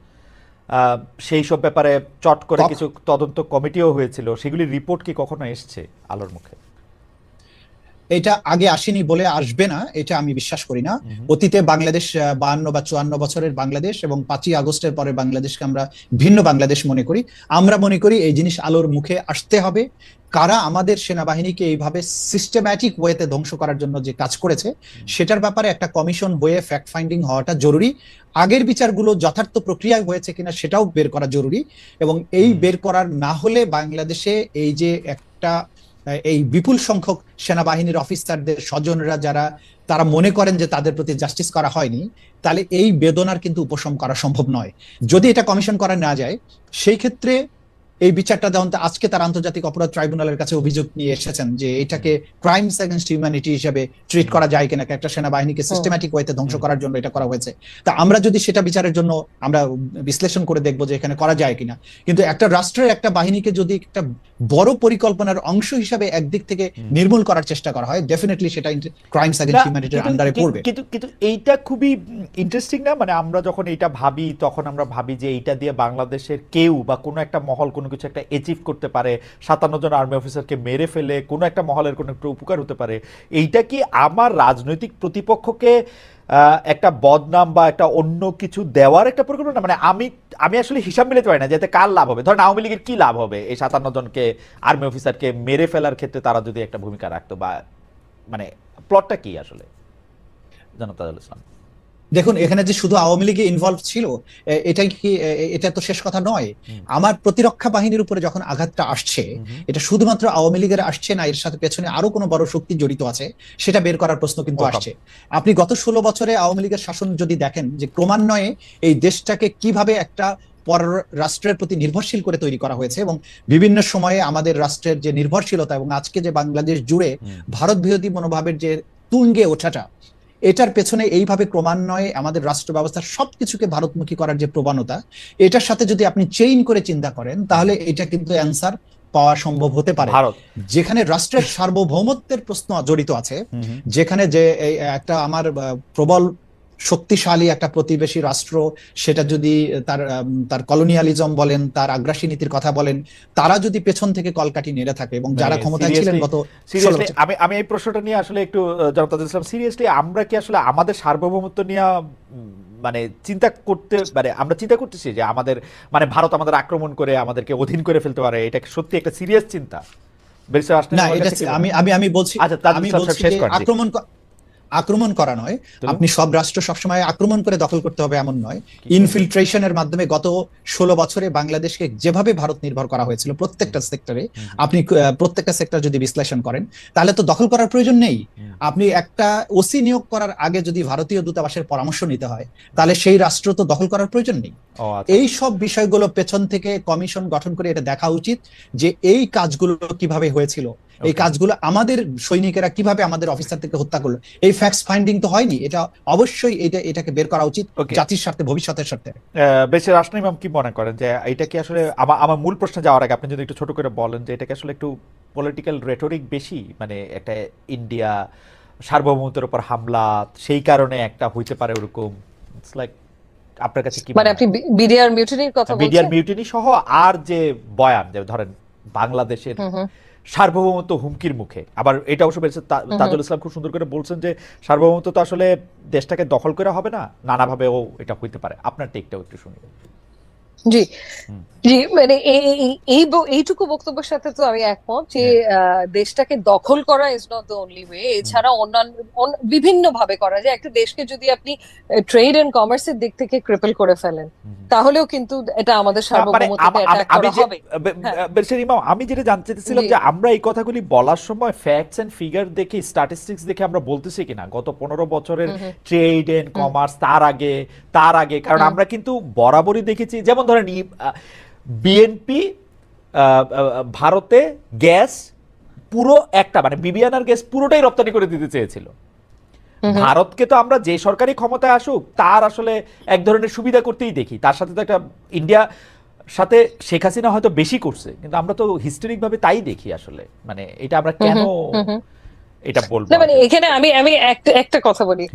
A: সেই সব ব্যাপারে চট করে কিছু তদন্ত কমিটিও হয়েছিল, সেগুলির রিপোর্ট কি কখনো এসছে আলোর মুখে?
C: এটা আগে আসেনি বলে আসবে না এটা আমি বিশ্বাস করি না। অতীতে বাংলাদেশ 52 বা 54 বছরের বাংলাদেশ এবং 5ই আগস্টের পরে বাংলাদেশকে আমরা ভিন্ন বাংলাদেশ মনে করি। আমরা মনে করি এই জিনিস আলোর মুখে আসতে হবে, কারা আমাদের সেনাবাহিনীকে এইভাবে সিস্টেম্যাটিক ওয়েতে ধ্বংস করার জন্য যে কাজ করেছে সেটার ব্যাপারে একটা কমিশন হয়ে ফ্যাক্ট ফাইন্ডিং হওয়াটা জরুরি। আগের বিচারগুলো যথার্থ প্রক্রিয়ায় হয়েছে কিনা সেটাও বের করা জরুরি, এবং এই বের করার না হলে বাংলাদেশে এই যে একটা এই বিপুল সংখ্যক সেনাবাহিনীর অফিসারদের স্বজনরা যারা তারা মনে করেন যে তাদের প্রতি জাস্টিস করা হয়নি, তাহলে এই বেদনার কিন্তু উপশম করা সম্ভব নয় যদি এটা কমিশন করা না যায়। সেই ক্ষেত্রে এই বিচারটা যেমন আজকে তার আন্তর্জাতিক অপরাধ ট্রাইব্যুনালের কাছে অভিযোগ নিয়ে এসেছেন যে এটাকে ক্রাইমস এগেইনস্ট হিউম্যানিটি হিসেবে ট্রিট করা যায় কিনা, একটা সেনাবাহিনীকে সিস্টেম্যাটিক ওয়েতে ধ্বংস করার জন্য এটা করা হয়েছে। তা আমরা যদি সেটা বিচারের জন্য আমরা বিশ্লেষণ করে দেখবো যে এখানে করা যায় কিনা। কিন্তু একটা রাষ্ট্রের একটা বাহিনীকে যদি একটা বড় পরিকল্পনার অংশ হিসাবে একদিক থেকে নির্মূল করার চেষ্টা করা হয়, ডেফিনেটলি সেটা ক্রাইমস এগেইনস্ট হিউম্যানিটির আন্ডারে পড়বে।
A: কিন্তু এইটা খুবই ইন্টারেস্টিং না, মানে আমরা যখন এইটা ভাবি তখন আমরা ভাবি যে এইটা দিয়ে বাংলাদেশের কেউ বা কোনো একটা মহল কোনো কিছু একটা অ্যাচিভ করতে পারে, 57 জন আর্মি অফিসারকে মেরে ফেলে কোনো একটা মহলের কোনো একটা উপকার হতে পারে। এইটা কি আমার রাজনৈতিক প্রতিপক্ষকে একটা বদনাম বা একটা অন্য কিছু দেওয়ার একটা পরিকল্পনা? মানে আমি আসলে হিসাব মিলাতে পারি না যে এতে কার লাভ হবে। ধরেন আওয়ামী লীগের কি লাভ হবে এই 57 জনকে আর্মি অফিসারকে মেরে ফেলার ক্ষেত্রে তারা যদি একটা ভূমিকা রাখতো, বা মানে প্লটটা কি আসলে? জনাব তাজুল ইসলাম।
C: দেখুন, এখানে যে শুধু আওয়ামী লীগ ইনভলভ ছিল এটাই কি এটা তো শেষ কথা নয়। আমার প্রতিরক্ষা বাহিনীর উপরে যখন আঘাতটা আসছে, এটা শুধুমাত্র আওয়ামী লীগের আসছে না, এর সাথে পেছনে আরো কোনো বড় শক্তি জড়িত আছে, সেটা বের করার প্রশ্ন কিন্তু আসছে। আপনি গত 16 বছরে আওয়ামী লীগের শাসন যদি দেখেন, যে ক্রমান্বয়ে এই দেশটাকে কিভাবে একটা পর রাষ্ট্রের প্রতি নির্ভরশীল করে তৈরি করা হয়েছে, এবং বিভিন্ন সময়ে আমাদের রাষ্ট্রের যে নির্ভরশীলতা এবং আজকে যে বাংলাদেশ জুড়ে ভারত বিরোধী মনোভাবের যে তুঙ্গে ওঠাটা, এটার পেছনে এইভাবে ক্রমান্বয়ে আমাদের রাষ্ট্র ব্যবস্থার সবকিছুকে ভারতমুখী করার যে প্রবণতা, এটার সাথে যদি আপনি চেইন করে চিন্তা করেন, তাহলে এটা কিন্তু অ্যান্সার পাওয়া সম্ভব হতে পারে। যেখানে রাষ্ট্রের সার্বভৌমত্বের প্রশ্ন জড়িত আছে, যেখানে যে একটা আমার প্রবল শক্তিশালী একটা প্রতিবেশী রাষ্ট্র, সেটা যদি তার কলোনিয়ালিজম বলেন, তার আগ্রাসী নীতির কথা বলেন, তারা যদি পেছন থেকে কলকাঠি নেড়ে থাকে, এবং যারা ক্ষমতায় ছিলেন গত
A: আমি এই প্রশ্নটা নিয়ে আসলে একটু জনাব তাজুল ইসলাম, সিরিয়াসলি আমরা কি আসলে আমাদের সার্বভৌমত্ব নিয়ে মানে চিন্তা করতে, মানে আমরা চিন্তা করতেছি যে আমাদের মানে ভারত আমাদের আক্রমণ করে আমাদেরকে অধীন করে ফেলতে পারে, এটা সত্যি একটা সিরিয়াস চিন্তা?
C: না, এটা আমি বলছি, আক্রমণ করা নয়। আপনি সব রাষ্ট্র সবসময় আক্রমণ করে দখল করতে হবে এমন নয়। ইনফিল্ট্রেশনের মাধ্যমে গত 16 বছরে বাংলাদেশকে যেভাবে ভারত নির্ভর করা হয়েছিল প্রত্যেকটা সেক্টরে, আপনি প্রত্যেকটা সেক্টর যদি বিশ্লেষণ করেন, তাহলে তো দখল করার প্রয়োজন নেই। আপনি একটা ওসি নিয়োগ করার আগে যদি ভারতীয় দূতাবাসের পরামর্শ নিতে হয়, তাহলে সেই রাষ্ট্র তো দখল করার প্রয়োজন নেই। এই সব বিষয়গুলো পেছন থেকে কমিশন গঠন করে এটা দেখা উচিত যে এই কাজগুলো কিভাবে হয়েছিল, এই কাজগুলো আমাদের সৈনিকেরা কিভাবে আমাদের অফিসার থেকে হত্যা করলো, এই ফ্যাক্টস ফাইন্ডিং তো হয়নি। এটা অবশ্যই এটাকে বের করা উচিত জাতির স্বার্থে, ভবিষ্যতের স্বার্থে।
A: বেশি রাষ্ট্র ইমাম কি মনে করেন যে এটা কি আসলে, আমার মূল প্রশ্নে যাওয়ার আগে আপনি যদি একটু ছোট করে বলেন যে এটা কি আসলে একটু পলিটিক্যাল রেটরিক বেশি, মানে একটা ইন্ডিয়া সার্বভৌমত্বের উপর হামলা, সেই কারণে একটা হইতে পারে ওরকম, ইটস লাইক আপনার কাছে কি
D: মানে আপনি বিডিআর মিউটিনির কথা বলছেন?
A: বিডিআর মিউটিনি সহ আর যে বয়ান, যে ধরেন বাংলাদেশের সার্বভৌমত্ব হুমকির মুখে, আবার এটা অবশ্য বলছে তাজুল ইসলাম খুব সুন্দর করে বলছেন যে সার্বভৌমত্ব তো আসলে দেশটাকে দখল করে হবে না, নানাভাবেও এটা হইতে পারে। আপনার টেকটাও একটু শুনি।
D: জি জি, মানে এইটুকু বক্তব্যের সাথে তো আমি একমত যে দেশটাকে দখল করা is not the only way. এছাড়া অন্যান্য বিভিন্ন ভাবে করা যায়। একটা দেশকে যদি আপনি ট্রেড এন্ড কমার্সের দিক থেকে ক্রিপল করে ফেলেন, তাহলেও কিন্তু এটা আমাদের সার্বভৌমত্বকে অ্যাটাক করা হবে।
A: আমি যেটা জানতে চাইছিলাম যে আমরা এই কথাগুলি বলার সময় ফ্যাক্টস এন্ড ফিগার দেখে, স্ট্যাটিস্টিক্স দেখে আমরা বলতেছি কিনা গত 15 বছরের ট্রেড এন্ড কমার্স, তার আগে কারণ আমরা কিন্তু বরাবরই দেখেছি, যেমন ধরেন বিএনপি ভারতে গ্যাস পুরো একটা, মানে বিবিআনার গ্যাস পুরোটাই রপ্তানি করে দিতে চেয়েছিল। ভারতকে তো আমরা যে সরকারি ক্ষমতায় আসুক তার আসলে এক ধরনের সুবিধা করতেই দেখি, তার সাথে তো একটা ইন্ডিয়া সাথে শেখ হাসিনা হয়তো বেশি করছে, কিন্তু আমরা তো হিস্টোরিক ভাবে তাই দেখি আসলে। মানে এটা আমরা কেন এটা বলবো,
D: মানে এখানে আমি একটা কথা বলি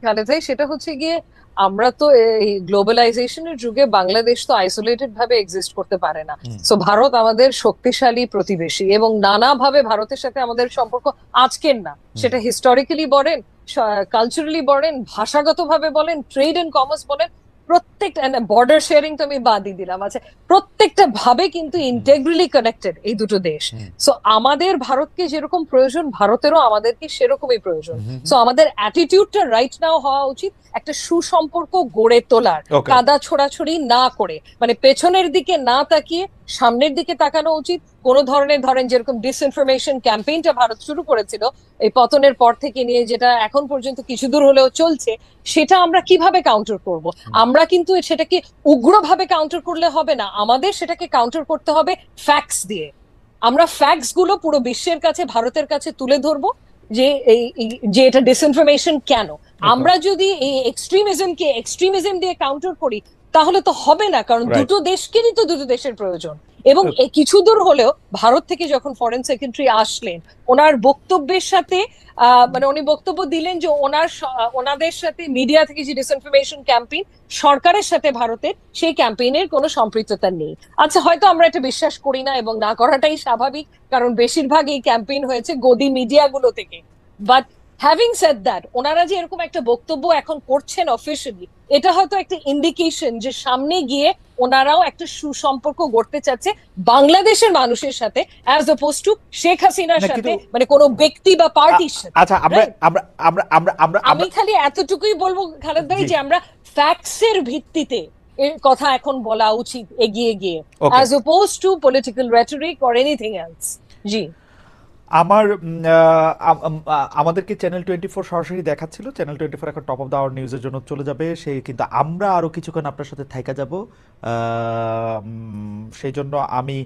D: খালেদ ভাই, সেটা হচ্ছে গিয়ে আমরা তো এই গ্লোবালাইজেশনের যুগে বাংলাদেশ তো আইসোলেটেড ভাবে এক্সিস্ট করতে পারে না। সো ভারত আমাদের শক্তিশালী প্রতিবেশী, এবং নানাভাবে ভারতের সাথে আমাদের সম্পর্ক আজকের না, সেটা হিস্টোরিক্যালি বলেন, কালচারালি বলেন, ভাষাগতভাবে বলেন, ট্রেড এন্ড কমার্স বলেন, প্রত্যেকটা বর্ডার শেয়ারিং তো আমি বাদই দিলাম, আচ্ছা প্রত্যেকটা ভাবে কিন্তু ইন্টেগ্রালি কানেক্টেড এই দুটো দেশ। সো আমাদের ভারতকে যেরকম প্রয়োজন, ভারতেরও আমাদেরকে সেরকমই প্রয়োজন। সো আমাদের অ্যাটিটিউডটা রাইট নাও হওয়া উচিত একটা সুসম্পর্ক গড়ে তোলার, কাদা ছোড়াছড়ি না করে, মানে পেছনের দিকে না তাকিয়ে সামনের দিকে তাকানো উচিত। কোন ধরনের, ধরেন যেরকম ডিসইনফরমেশন ক্যাম্পেইনটা ভারত শুরু করেছিল এই পতনের পর থেকে নিয়ে, যেটা এখন পর্যন্ত কিছু দূর হলেও চলছে, সেটা আমরা কিভাবে কাউন্টার করব? আমরা কিন্তু সেটাকে উগ্রভাবে কাউন্টার করলে হবে না, আমাদের সেটাকে কাউন্টার করতে হবে ফ্যাক্টস দিয়ে। আমরা ফ্যাক্টস গুলো পুরো বিশ্বের কাছে, ভারতের কাছে তুলে ধরবো যে এটা ডিসইনফরমেশন কেন। আমরা যদি এই এক্সট্রিমিজমকে এক্সট্রিমিজম দিয়ে কাউন্টার করি তাহলে তো হবে না, কারণ দুটো দেশকেরই তো দুটো দেশের প্রয়োজন। এবং কিছু দূর হলেও ভারত থেকে যখন ফরেন সেক্রেটারি আসলেন, ওনার বক্তব্যের সাথে মানে উনি বক্তব্য দিলেন যে ওনাদের সাথে মিডিয়া থেকে যে ডিসইনফরমেশন ক্যাম্পেইন, সরকারের সাথে ভারতের সেই ক্যাম্পেইনের কোনো সম্পৃক্ততা নেই। আচ্ছা, হয়তো আমরা এটা বিশ্বাস করি না এবং না করাটাই স্বাভাবিক, কারণ বেশিরভাগ এই ক্যাম্পেইন হয়েছে গদি মিডিয়াগুলো থেকে। বাট হ্যাভিং সেড দ্যাট, ওনারা যে এরকম একটা বক্তব্য এখন করছেন অফিসিয়ালি, এটা হয়তো একটা ইন্ডিকেশন যে সামনে গিয়ে ওনারাও একটা সুসম্পর্ক গড়তে চাচ্ছে বাংলাদেশের মানুষের সাথে, অ্যাজ অপোজ টু শেখ হাসিনার
A: না,
D: সাথে,
A: কিন্তু
D: মানে কোনো ব্যক্তি বা পার্টির সাথে।
A: আচ্ছা, আমরা
D: Right?
A: আমরা আমরা আমরা আমরা
D: আমি খালি এতটুকুই বলবো খালেদ ভাই,
A: জি।
D: যে আমরা ফ্যাক্টসের ভিত্তিতে এর কথা এখন বলা উচিত এগিয়ে গিয়ে,
A: Okay.
D: As oppose to political rhetoric or anything else. জি।
A: আমার আমাদেরকে চ্যানেল 24 সরাসরি দেখাচ্ছিল, চ্যানেল 24 এখন টপ অফ দ্য আওয়ার নিউজের জন্য চলে যাবে সেই, কিন্তু আমরা আরো কিছুক্ষণ আপনার সাথে থাইকা যাব। সেই জন্য আমি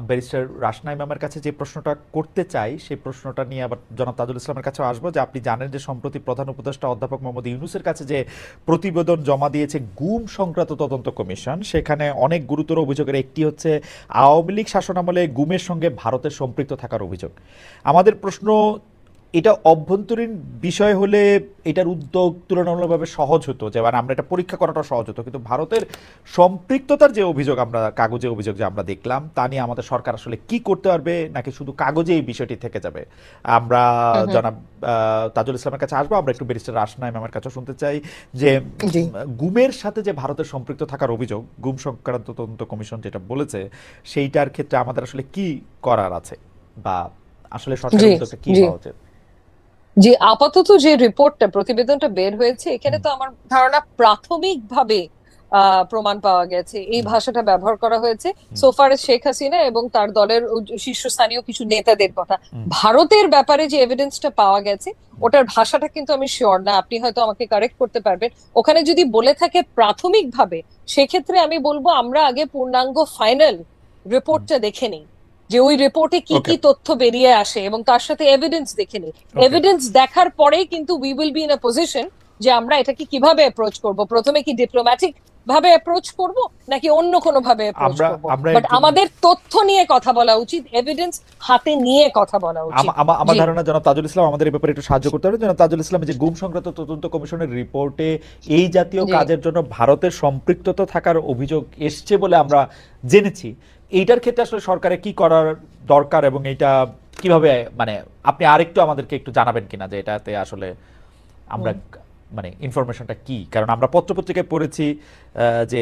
A: ব্যারিস্টার রাসনা ইমামের কাছে যে প্রশ্নটা করতে চাই সেই প্রশ্নটা নিয়ে আবার জনাব তাজুল ইসলামের কাছেও আসবো, যে আপনি জানেন যে সম্প্রতি প্রধান উপদেষ্টা অধ্যাপক মোহাম্মদ ইউনূসের কাছে যে প্রতিবেদন জমা দিয়েছে গুম সংক্রান্ত তদন্ত কমিশন, সেখানে অনেক গুরুতর অভিযোগের একটি হচ্ছে আওয়ামী লীগ শাসনামলে গুমের সঙ্গে ভারতের সম্পৃক্ত থাকার অভিযোগ। আমাদের প্রশ্ন, এটা অভ্যন্তরীণ বিষয় হলে এটার উদ্যোগ তুলনামূলকভাবে সহজ হতো, যে মানে আমরা এটা পরীক্ষা করাটা সহজ হতো, কিন্তু ভারতের সম্পৃক্ততার যে অভিযোগ, আমরা কাগজে অভিযোগ যে আমরা দেখলাম, তা নিয়ে আমাদের সরকার আসলে কি করতে পারবে, নাকি শুধু কাগজে এই বিষয়টি থেকে যাবে? আমরা জনাব তাজুল ইসলামের কাছে আসবো, আমরা একটু ব্যারিস্টার রাসনা ইমামের কাছে শুনতে চাই যে গুমের সাথে যে ভারতের সম্পৃক্ত থাকার অভিযোগ, গুম সংক্রান্ত তদন্ত কমিশন যেটা বলেছে, সেইটার ক্ষেত্রে আমাদের আসলে কি করার আছে, বা আসলে সরকারের উদ্যোগটা কি হওয়া উচিত?
D: যে আপাতত যে রিপোর্টটা, প্রতিবেদনটা বের হয়েছে, এখানে তো আমার ধারণা প্রাথমিকভাবে প্রমাণ পাওয়া গেছে, এই ভাষাটা ব্যবহার করা হয়েছে সোফার শেখ হাসিনা এবং তার দলের শীর্ষস্থানীয় কিছু নেতাদের কথা। ভারতের ব্যাপারে যে এভিডেন্সটা পাওয়া গেছে ওটার ভাষাটা কিন্তু আমি শিওর না, আপনি হয়তো আমাকে কারেক্ট করতে পারবেন। ওখানে যদি বলে থাকে প্রাথমিকভাবে, সেক্ষেত্রে আমি বলবো আমরা আগে পূর্ণাঙ্গ ফাইনাল রিপোর্টটা দেখে নিই, যে ওই রিপোর্টে কি কি তথ্য বেরিয়ে আসে, এবং তার সাথে এভিডেন্স দেখে নিই। এভিডেন্স দেখার পরেই কিন্তু we will be in a position যে আমরা এটাকে কিভাবে অ্যাপ্রোচ করব। প্রথমে কি ডিপ্লোম্যাটিক ভাবে অ্যাপ্রোচ করব, নাকি অন্য কোনো ভাবে অ্যাপ্রোচ করব? বাট আমাদের তথ্য নিয়ে কথা বলা উচিত, এভিডেন্স হাতে নিয়ে কথা বলা উচিত।
A: আমার ধারণা জনাব তাজুল ইসলাম আমাদের এই ব্যাপারে একটু সাহায্য করতে পারবে। জনাব তাজুল ইসলাম, যে গুম সংক্রান্ত তদন্ত কমিশনের রিপোর্টে এই জাতীয় কাজের জন্য ভারতের সম্পৃক্ততা থাকার অভিযোগ এসছে বলে আমরা জেনেছি, এইটার ক্ষেত্রে আসলে সরকারের কি করার দরকার, এবং এইটা কিভাবে, মানে আপনি আরেকটু আমাদেরকে একটু জানাবেন কিনা যে এটাতে আসলে আমরা মানে ইনফরমেশনটা কি? কারণ আমরা পত্রপত্রিকায় পড়েছি যে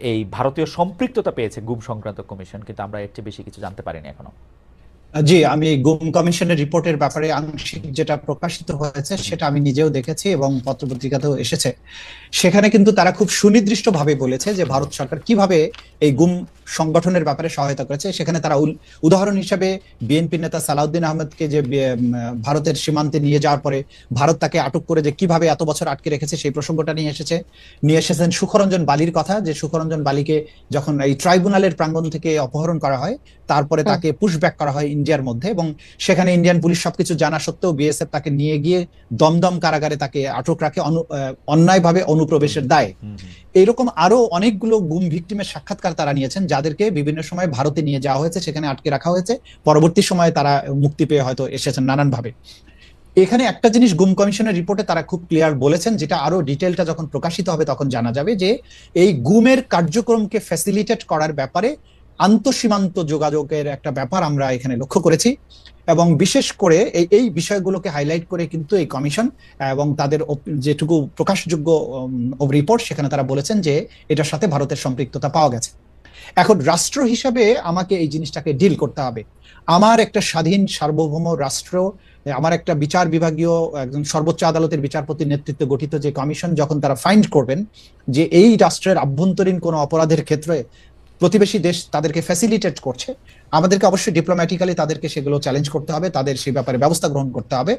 A: এই ভারতীয় সম্পৃক্ততা পেয়েছে গুম সংক্রান্ত কমিশন, কিন্তু আমরা এর চেয়ে বেশি কিছু জানতে পারিনি এখনো।
C: জি, আমি গুম কমিশনের রিপোর্টের ব্যাপারে আংশিক যেটা প্রকাশিত হয়েছে সেটা আমি নিজেও দেখেছি এবং পত্রপত্রিকাতেও এসেছে। সেখানে কিন্তু তারা খুব সুনির্দিষ্টভাবে বলেছে যে ভারত সরকার কিভাবে এই গুম সংগঠনের ব্যাপারে সহায়তা করেছে। সেখানে তারা উদাহরণ হিসেবে বিএনপি নেতা সালাউদ্দিন আহমেদকে যে ভারতের সীমান্তে নিয়ে যাওয়ার পরে ভারত তাকে আটক করে যে কিভাবে এত বছর আটকে রেখেছে সেই প্রসঙ্গটা নিয়ে এসেছেন সুখরঞ্জন বালির কথা, যে সুখরঞ্জন বালিকে যখন এই ট্রাইব্যুনালের প্রাঙ্গণ থেকে অপহরণ করা হয়, তারপরে তাকে পুশব্যাক করা হয় ইন্ডিয়ার মধ্যে, এবং সেখানে ইন্ডিয়ান পুলিশ সবকিছু জানা সত্ত্বেও বিএসএফ তাকে নিয়ে গিয়ে দমদম কারাগারে তাকে আটক রাখে অন্যায়ভাবে অনুপ্রবেশের দায়ে। এইরকম আরো অনেকগুলো গুম ভিকটিমের সাক্ষাৎকার তারা নিয়েছেন, যাদেরকে বিভিন্ন সময় ভারতে নিয়ে যাওয়া হয়েছে, সেখানে আটকে রাখা হয়েছে, পরবর্তী সময়ে তারা মুক্তি পেয়ে হয়তো এসেছেন নানানভাবে। এখানে একটা জিনিস গুম কমিশনের রিপোর্টে তারা খুব ক্লিয়ার বলেছেন, যেটা আরো ডিটেলটা যখন প্রকাশিত হবে তখন জানা যাবে, যে এই গুমের কার্যক্রমকে ফ্যাসিলিটেট করার ব্যাপারে আন্তঃসীমান্ত যোগাযোগের একটা ব্যাপার আমরা এখানে লক্ষ্য করেছি, এবং বিশেষ করে এই বিষয়গুলোকে হাইলাইট করে কিন্তু এই কমিশন এবং তাদের যেটুকু প্রকাশযোগ্য রিপোর্ট, সেখানে তারা বলেছেন যে এটার সাথে ভারতের সম্পৃক্ততা পাওয়া গেছে। এখন রাষ্ট্র হিসাবে আমাকে এই জিনিসটাকে ডিল করতে হবে। আমার একটা স্বাধীন সার্বভৌম রাষ্ট্র, আমার একটা বিচার বিভাগীয় একজন সর্বোচ্চ আদালতের বিচারপতির নেতৃত্বে গঠিত যে কমিশন, যখন তারা ফাইন্ড করবেন যে এই রাষ্ট্রের আভ্যন্তরীণ কোনো অপরাধের ক্ষেত্রে প্রতিবেশী দেশ তাদেরকে ফ্যাসিলিটেট করছে, আমাদেরকে অবশ্যই ডিপ্লোম্যাটিক্যালি তাদেরকে সেগুলো চ্যালেঞ্জ করতে হবে, তাদের সেই ব্যাপারে ব্যবস্থা গ্রহণ করতে হবে।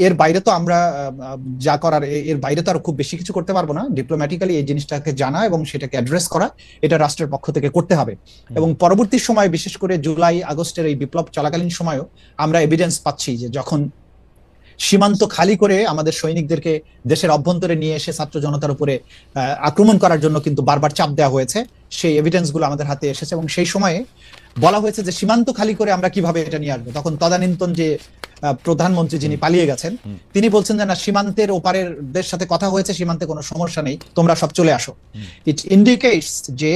C: এর বাইরে তো আমরা যা করার, এর বাইরে তো আর খুব বেশি কিছু করতে পারবো না। ডিপ্লোম্যাটিক্যালি এই জিনিসটাকে জানা এবং সেটাকে অ্যাড্রেস করা, এটা রাষ্ট্রের পক্ষ থেকে করতে হবে। এবং পরবর্তী সময়, বিশেষ করে জুলাই আগস্টের এই বিপ্লব চলাকালীন সময়ও আমরা এভিডেন্স পাচ্ছি যে যখন সীমান্ত খালি করে আমাদের সৈনিকদেরকে দেশের অভ্যন্তরে নিয়ে এসে ছাত্র জনতার উপরে আক্রমণ করার জন্য কিন্তু বারবার চাপ দেওয়া হয়েছে, সেই এভিডেন্স গুলো আমাদের হাতে এসেছে। এবং সেই সময়ে বলা হয়েছে যে সীমান্ত খালি করে আমরা কিভাবে এটা নিয়ে আসবো, তখন তদানীন্তন যে প্রধানমন্ত্রী যিনি পালিয়ে গেছেন, তিনি বলছেন যে না, সীমান্তের ওপারের দেশ সাথে কথা হয়েছে, সীমান্তে কোনো সমস্যা নেই, তোমরা সব চলে আসো। ইট ইন্ডিকেটস যে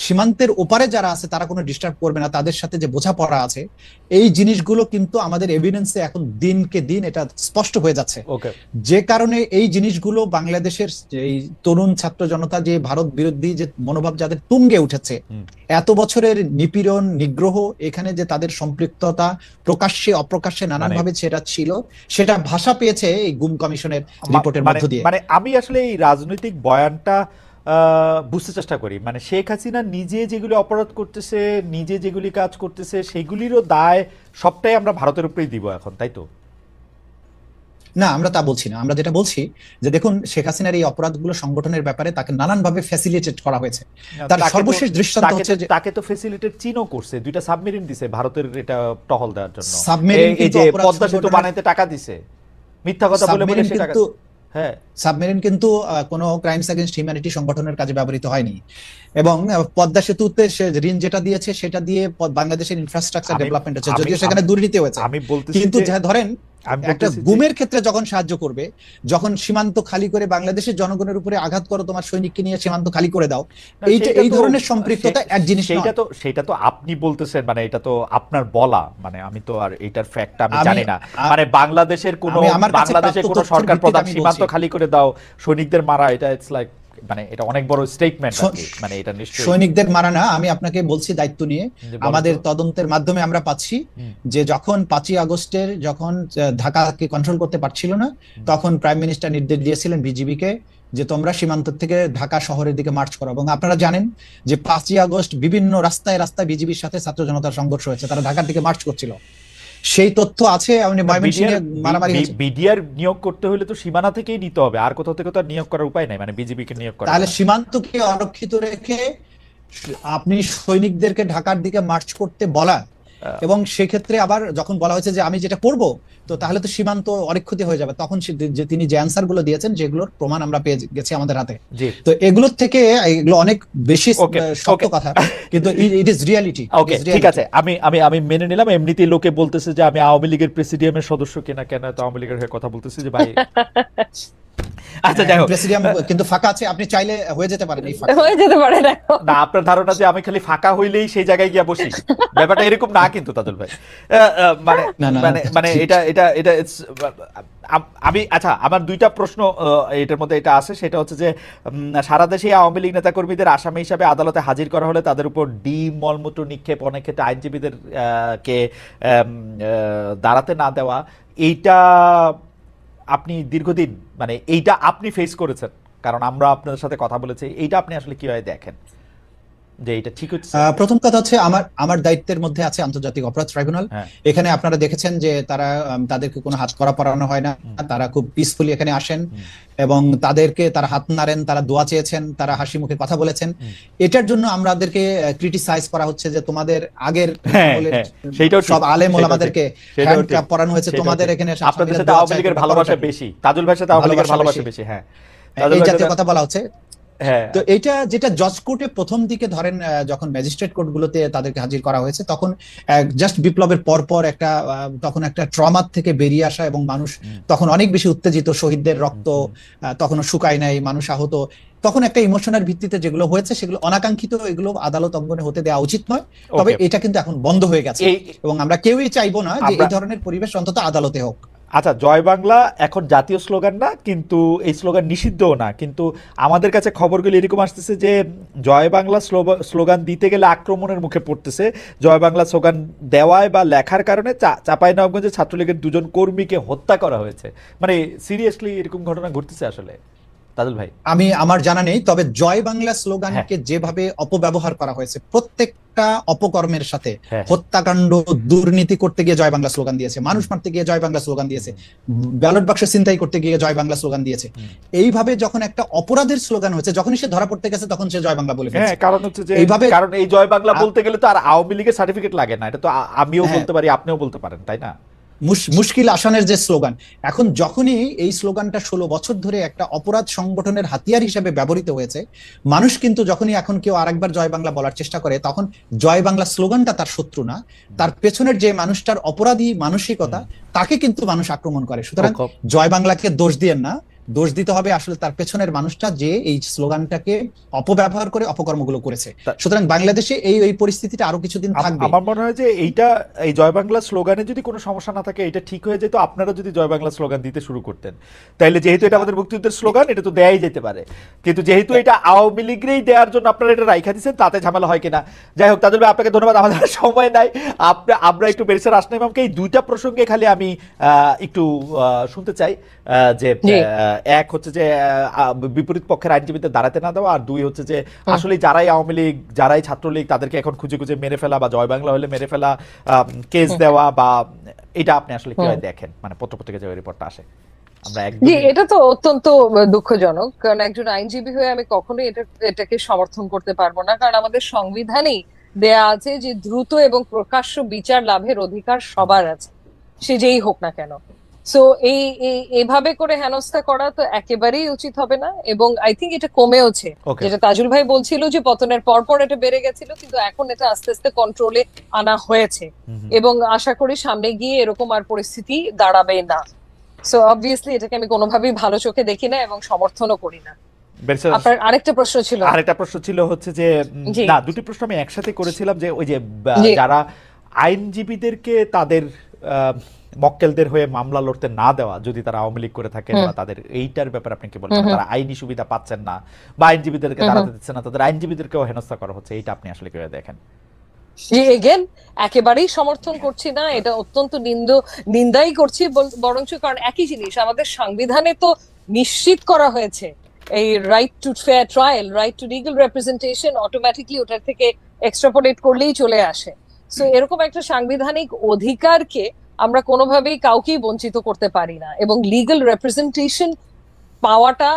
C: সীমান্তের ওপারে যারা আছে তারা কোনো ডিস্টার্ব করবে না, তাদের সাথে যে বোঝাপড়া আছে, এই জিনিসগুলো কিন্তু আমাদের এভিডেন্সে এখন দিনকে দিন এটা স্পষ্ট হয়ে যাচ্ছে। যে কারণে এই জিনিসগুলো বাংলাদেশের এই তরুণ ছাত্র জনতা যে ভারত বিরোধী যে মনোভাব যাদের তুঙ্গে উঠেছে, এত বছরের নিপীড়ন নিগ্রহ, এখানে যে তাদের সম্পৃক্ততা প্রকাশ্যে অপ্রকাশ্যে নানানভাবে সেটা ছিল, সেটা ভাষা পেয়েছে এই গুম কমিশনের রিপোর্টের মধ্য দিয়ে।
A: মানে আমি আসলে এই রাজনৈতিক বয়ানটা বুঝতে চেষ্টা করি, মানে শেখ হাসিনা নিজে যেগুলি অপরাধ করতেছে, নিজে যেগুলি কাজ করতেছে, সেগুলিরও দায় সবটাই আমরা ভারতের উপরেই দিব এখন, তাই তো?
C: না, আমরা তা বলছি না। আমরা যেটা বলছি যে দেখুন, শেখ হাসিনার এই অপরাধগুলো সংগঠনের ব্যাপারে তাকে নানানভাবে ফ্যাসিলিটেট করা হয়েছে। তার সর্বশেষ দৃষ্টান্ত হচ্ছে যে
A: তাকে তো ফ্যাসিলিটেট চীনও করছে, 2টা সাবমেরিন দিছে ভারতের এটা টহল দেওয়ার জন্য।
C: সাবমেরিন
A: এই যে পদ্মা সেতু বানাইতে টাকা দিছে, মিথ্যা কথা বলে বলে সে টাকা। হ্যাঁ,
C: সাবমেরিন কিন্তু কোনো ক্রাইমস এগেইনস্ট হিউম্যানিটি সংগঠনের কাজে ব্যবহৃত হয়নি, এবং পদ্মা সেতুতে সে ঋণ যেটা দিয়েছে সেটা দিয়ে বাংলাদেশের ইনফ্রাস্ট্রাকচার ডেভেলপমেন্ট হচ্ছে, যদিও সেখানে দুর্নীতি হয়েছে।
A: আমি বলতেছি
C: কিন্তু ধরেন একটা গুমের ক্ষেত্রে যখন সাহায্য করবে, যখন সীমান্ত খালি করে বাংলাদেশের জনগণের উপরে আঘাত করো, তোমার সৈনিককে নিয়ে সীমান্ত খালি করে দাও, এই ধরনের সম্পৃক্ততা এক জিনিস নয়।
A: সেটা তো আপনি বলতেছেন, মানে এটা তো আপনার বলা, মানে আমি তো আর এটার ফ্যাক্ট আমি জানি না। মানে বাংলাদেশের কোন সরকার প্রধান সীমান্ত খালি করে দাও, সৈনিকদের মারা, এটা ইটস লাইক, মানে এটা অনেক বড় স্টেটমেন্ট। মানে এটা নিশ্চয়ই
C: সৈনিকদের মারা না, আমি আপনাকে বলছি দায়িত্ব নিয়ে, আমাদের তদন্তের মাধ্যমে আমরা পাচ্ছি যে যখন 5ই আগস্টের যখন ঢাকাকে কন্ট্রোল করতে পারছিল না, তখন প্রাইম মিনিস্টার নির্দেশ দিয়েছিলেন বিজিবিকে যে তোমরা সীমান্ত থেকে ঢাকা শহরের দিকে মার্চ করো। এবং আপনারা জানেন যে 5ই আগস্ট বিভিন্ন রাস্তায় রাস্তায় বিজিবির সাথে ছাত্র জনতার সংঘর্ষ হয়েছে, তারা ঢাকার দিকে মার্চ করছিল। সেই তথ্য আছে।
A: বিডিআর নিয়োগ করতে হলে তো সীমানা থেকেই নিতে হবে, আর কোথাও থেকে তো নিয়োগ করার উপায় নাই, মানে বিজেপিকে নিয়োগ করা।
C: তাহলে সীমান্তকে অরক্ষিত রেখে আপনি সৈনিকদেরকে ঢাকার দিকে মার্চ করতে বলা, এবং সেক্ষেত্রে আবার যখন বলা হয়েছে যে আমি যেটা করব, তো তাহলে তো সীমান্ত অরক্ষিত হয়ে যাবে। তখন তিনি যে অ্যান্সার গুলো দিয়েছেন, যেগুলোর প্রমাণ আমরা পেয়ে গেছি আমাদের হাতে, তো এগুলোর থেকে এগুলো অনেক বেশি শক্ত কথা, কিন্তু ইট ইজ রিয়ালিটি।
A: ওকে, ঠিক আছে, আমি মেনে নিলাম। এমনিতেই লোকে বলতেছে যে আমি আওয়ামী লীগের প্রেসিডিয়ামের সদস্য কিনা, কেন তো আওয়ামী লীগের হয়ে কথা বলতেছি যে ভাই। আচ্ছা, যাই হোক,
C: প্রেসিডিয়াম কিন্তু ফাঁকা আছে, আপনি চাইলে হয়ে যেতে পারেন।
D: হয়ে যেতে পারে
A: না, আপনার ধারণা যে আমি খালি ফাঁকা হইলেই সেই জায়গায় গিয়ে বসি, ব্যাপারটা এরকম না কিন্তু তাজুল ভাই। মানে মানে এটা আমি, আচ্ছা, আমার 2টা প্রশ্ন এটার মধ্যে এটা আছে, সেটা হচ্ছে যে সারা দেশে আওয়ামী লীগ নেতাকর্মীদের আসামি হিসাবে আদালতে হাজির করা হলে তাদের উপর ডিম মলমূত্র নিক্ষেপ, অনেক ক্ষেত্রে আইনজীবীদের কে দাঁড়াতে না দেওয়া, এইটা আপনি দীর্ঘদিন, মানে এইটা আপনি ফেস করেছেন, কারণ আমরা আপনাদের সাথে কথা বলেছি, এইটা আপনি আসলে কিভাবে দেখেন যে এটা ঠিক হচ্ছে?
C: প্রথম কথা হচ্ছে আমার দায়িত্বের মধ্যে আছে আন্তর্জাতিক অপরাধ ট্রাইব্যুনাল। এখানে আপনারা দেখেছেন যে তাদেরকে কোনো হাত করা পড়ানো হয় না, তারা খুব পিসফুলি এখানে আসেন, এবং তারা হাত নাড়েন, তারা দোয়া চেয়েছেন, তারা হাসি মুখে কথা বলেছেন। এটার জন্য আমাদেরকে ক্রিটিসাইজ করা হচ্ছে যে তোমাদের আগের সব আলেম ওলামাদেরকে হ্যান্ডকাপ পরানো হয়েছে, তোমাদের এখানে
A: আপনাদের সাথে আওয়ামী লীগের ভালোবাসা বেশি, তাজুল ভাইয়ের সাথে আওয়ামী লীগের ভালোবাসা বেশি। হ্যাঁ,
C: এই জাতীয় কথা বলা হচ্ছে। তো এটা যেটা জজ কোর্টে প্রথম দিকে ধরেন যখন ম্যাজিস্ট্রেট কোর্টগুলোতে তাদেরকে হাজির করা হয়েছে, তখন জাস্ট বিপ্লবের পর তখন একটা ট্রমা থেকে বেরিয়ে আসা, এবং মানুষ তখন অনেক বেশি উত্তেজিত, শহীদদের রক্ত তখনও শুকায় নাই, মানুষ আহত, তখন একটা ইমোশনাল ভিত্তিতে যেগুলো হয়েছে সেগুলো অনাকাঙ্ক্ষিত, এগুলো আদালত অঙ্গনে হতে দেওয়া উচিত নয়। তবে এটা কিন্তু এখন বন্ধ হয়ে গেছে, এবং আমরা কেউই চাইবো না যে এই ধরনের পরিবেশ অন্তত আদালতে হোক।
A: আচ্ছা, জয় বাংলা এখন জাতীয় স্লোগান না, কিন্তু এই স্লোগান নিষিদ্ধও না, কিন্তু আমাদের কাছে খবরগুলো এরকম আসতেছে যে জয় বাংলা স্লোগান দিতে গেলে আক্রমণের মুখে পড়তেছে। জয় বাংলা স্লোগান দেওয়ায় বা লেখার কারণে চাঁপাইনবাবগঞ্জে ছাত্রলীগের 2জন কর্মীকে হত্যা করা হয়েছে। মানে সিরিয়াসলি এরকম ঘটনা ঘটতেছে আসলে তাজুল ভাই?
C: আমার জানা নেই, তবে জয় বাংলা স্লোগানকে যেভাবে অপব্যবহার করা হয়েছে, প্রত্যেকটা অপকর্মের সাথে, হত্যাকাণ্ড, দুর্নীতি করতে গিয়ে জয় বাংলা স্লোগান দিয়েছে, মানুষ মারতে গিয়ে জয় বাংলা স্লোগান দিয়েছে, ব্যালট বাক্স ছিনতাই করতে গিয়ে জয় বাংলা স্লোগান দিয়েছে। এইভাবে যখন একটা অপরাধের স্লোগান হয়েছে, যখনই সে ধরা পড়তে গেছে তখন সে জয় বাংলা বলে ফেলেছে।
A: কারণ হচ্ছে যে কারণ এই জয় বাংলা বলতে গেলে তো আর আওয়ামী লীগের সার্টিফিকেট লাগে না, এটা তো আমিও বলতে পারি, আপনিও বলতে পারেন, তাই না?
C: মুশকিল আসানের যে স্লোগান, এখন যখনই এই স্লোগানটা 16 বছর ধরে একটা অপরাধ সংগঠনের হাতিয়ার হিসেবে ব্যবহৃত হয়েছে, মানুষ কিন্তু যখনই এখন কেউ আরেকবার জয় বাংলা বলার চেষ্টা করে, তখন জয় বাংলা স্লোগানটা তার শত্রু না, তার পেছনের যে মানুষটার অপরাধী মানসিকতা, তাকে কিন্তু মানুষ আক্রমণ করে। সুতরাং জয় বাংলাকে দোষ দিয়েন না, দোষ দিতে হবে আসলে তার পেছনের মানুষটা যে এই স্লোগানটাকে অপব্যবহার করে অপকর্মগুলো করেছে। সুতরাং বাংলাদেশে এই পরিস্থিতিটা আরো কিছুদিন থাকবে।
A: আমার মনে হয় যে এই জয় বাংলা স্লোগানে যদি কোনো সমস্যা না থাকে, এটা ঠিক হয়ে যেত আপনারা যদি জয় বাংলা স্লোগান দিতে শুরু করতেন। তাইলে যেহেতু এটা আমাদের মুক্তিযুদ্ধের স্লোগান, এটা তো দেয়াই যেতে পারে, কিন্তু যেহেতু এটা আওয়ামী লীগেরই দেওয়ার জন্য আপনারা এটা রাইখা দিচ্ছেন, তাতে ঝামেলা হয় কিনা। যাই হোক, তাজুল ভাই আপনাকে ধন্যবাদ। আমাদের সময় নাই, আমরা একটু ব্যারিস্টার আসনান ইমামকে এই দুইটা প্রসঙ্গে খালি আমি একটু শুনতে চাই, যে এক হচ্ছে যে বিপরীত পক্ষের আইনজীবীদের দাঁড়াতে না দেওয়া, আর দুই হচ্ছে যে আসলে যারাই আওয়ামী লীগ, যারাই ছাত্রলীগ, তাদেরকে এখন খুঁজে খুঁজে মেরে ফেলা বা জয় বাংলা হলে মেরে ফেলা, কেস দেওয়া, বা এটা আপনি আসলে কিভাবে দেখেন, মানে পত্রপত্রিকা যে রিপোর্টটা আসে?
D: জি, এটা তো অত্যন্ত দুঃখজনক, কারণ একজন আইনজীবী হয়ে আমি কখনোই এটাকে সমর্থন করতে পারবো না, কারণ আমাদের সংবিধানেই দেয়া আছে যে দ্রুত এবং প্রকাশ্য বিচার লাভের অধিকার সবার আছে, সে যেই হোক না কেন। সো এইভাবে করে হেনস্থা করা তো একেবারেই উচিত হবে না, এবং আই থিঙ্ক এটা কমেওছে। যেটা তাজুল ভাই বলছিল যে পতনের পরপর এটা বেড়ে গেছিল, কিন্তু এখন এটা আস্তে আস্তে কন্ট্রোলে আনা হয়েছে, এবং আশা করি সামনে গিয়ে এরকম আর পরিস্থিতি দাঁড়াবে না। সো অবভিয়াসলি এটাকে আমি কোনোভাবেই ভালো চোখে দেখি না এবং সমর্থনও করি না। আপনার আরেকটা প্রশ্ন ছিল
A: হচ্ছে যে, না, দুটি প্রশ্ন আমি একসাথে করেছিলাম, যে ওই যে যারা আইনজীবীদেরকে তাদের মক্কেলদের হয়ে মামলা লড়তে না দেওয়া, যদি তারা আওয়ামী লীগ করে থাকেন, বা তাদের এইটার ব্যাপারে আপনি কি বলছেন? তারা আইনি সুবিধা পাচ্ছেন না বা আইনজীবীদেরকে দাঁড়াতে দিচ্ছেন না, তাদের আইনজীবীদেরকেও হেনস্থা করা হচ্ছে, এইটা আপনি আসলে কিভাবে দেখেন?
D: এগেন একেবারেই সমর্থন করছি না, এটা অত্যন্ত নিন্দাই করছি বরঞ্চ, কারণ একই জিনিস আমাদের সংবিধানে তো নিশ্চিত করা হয়েছে, এই right two fair trial, right two legal representation automatically ওটার থেকে এক্সট্রাপোলেট করলেই চলে আসে। সো এরকম একটা সাংবিধানিক অধিকারকে আমরা কোনোভাবেই কাউকেই বঞ্চিত করতে পারি না, এবং লিগ্যাল রিপ্রেজেন্টেশন পাওয়াটা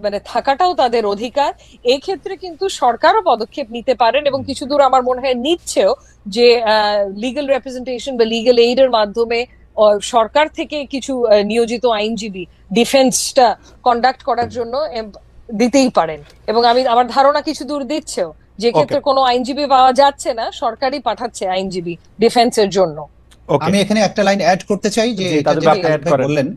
D: মানে থাকাটাও তাদের অধিকার। এক্ষেত্রে কিন্তু সরকারও পদক্ষেপ নিতে পারেন, এবং কিছু দূর আমার মনে হয় নিচ্ছেও, যে লিগ্যাল রিপ্রেজেন্টেশন বা লিগ্যাল এইডের মাধ্যমে সরকার থেকে কিছু নিয়োজিত আইনজীবী ডিফেন্সটা কন্ডাক্ট করার জন্য দিতেই পারেন, এবং আমার ধারণা কিছু দূর দিচ্ছেও। যে ক্ষেত্রে কোনো আইনজীবী পাওয়া যাচ্ছে না, সরকারই পাঠাচ্ছে আইনজীবী ডিফেন্সের জন্য।
C: আমি এখানে একটা লাইন অ্যাড করতে চাই, যে বললেন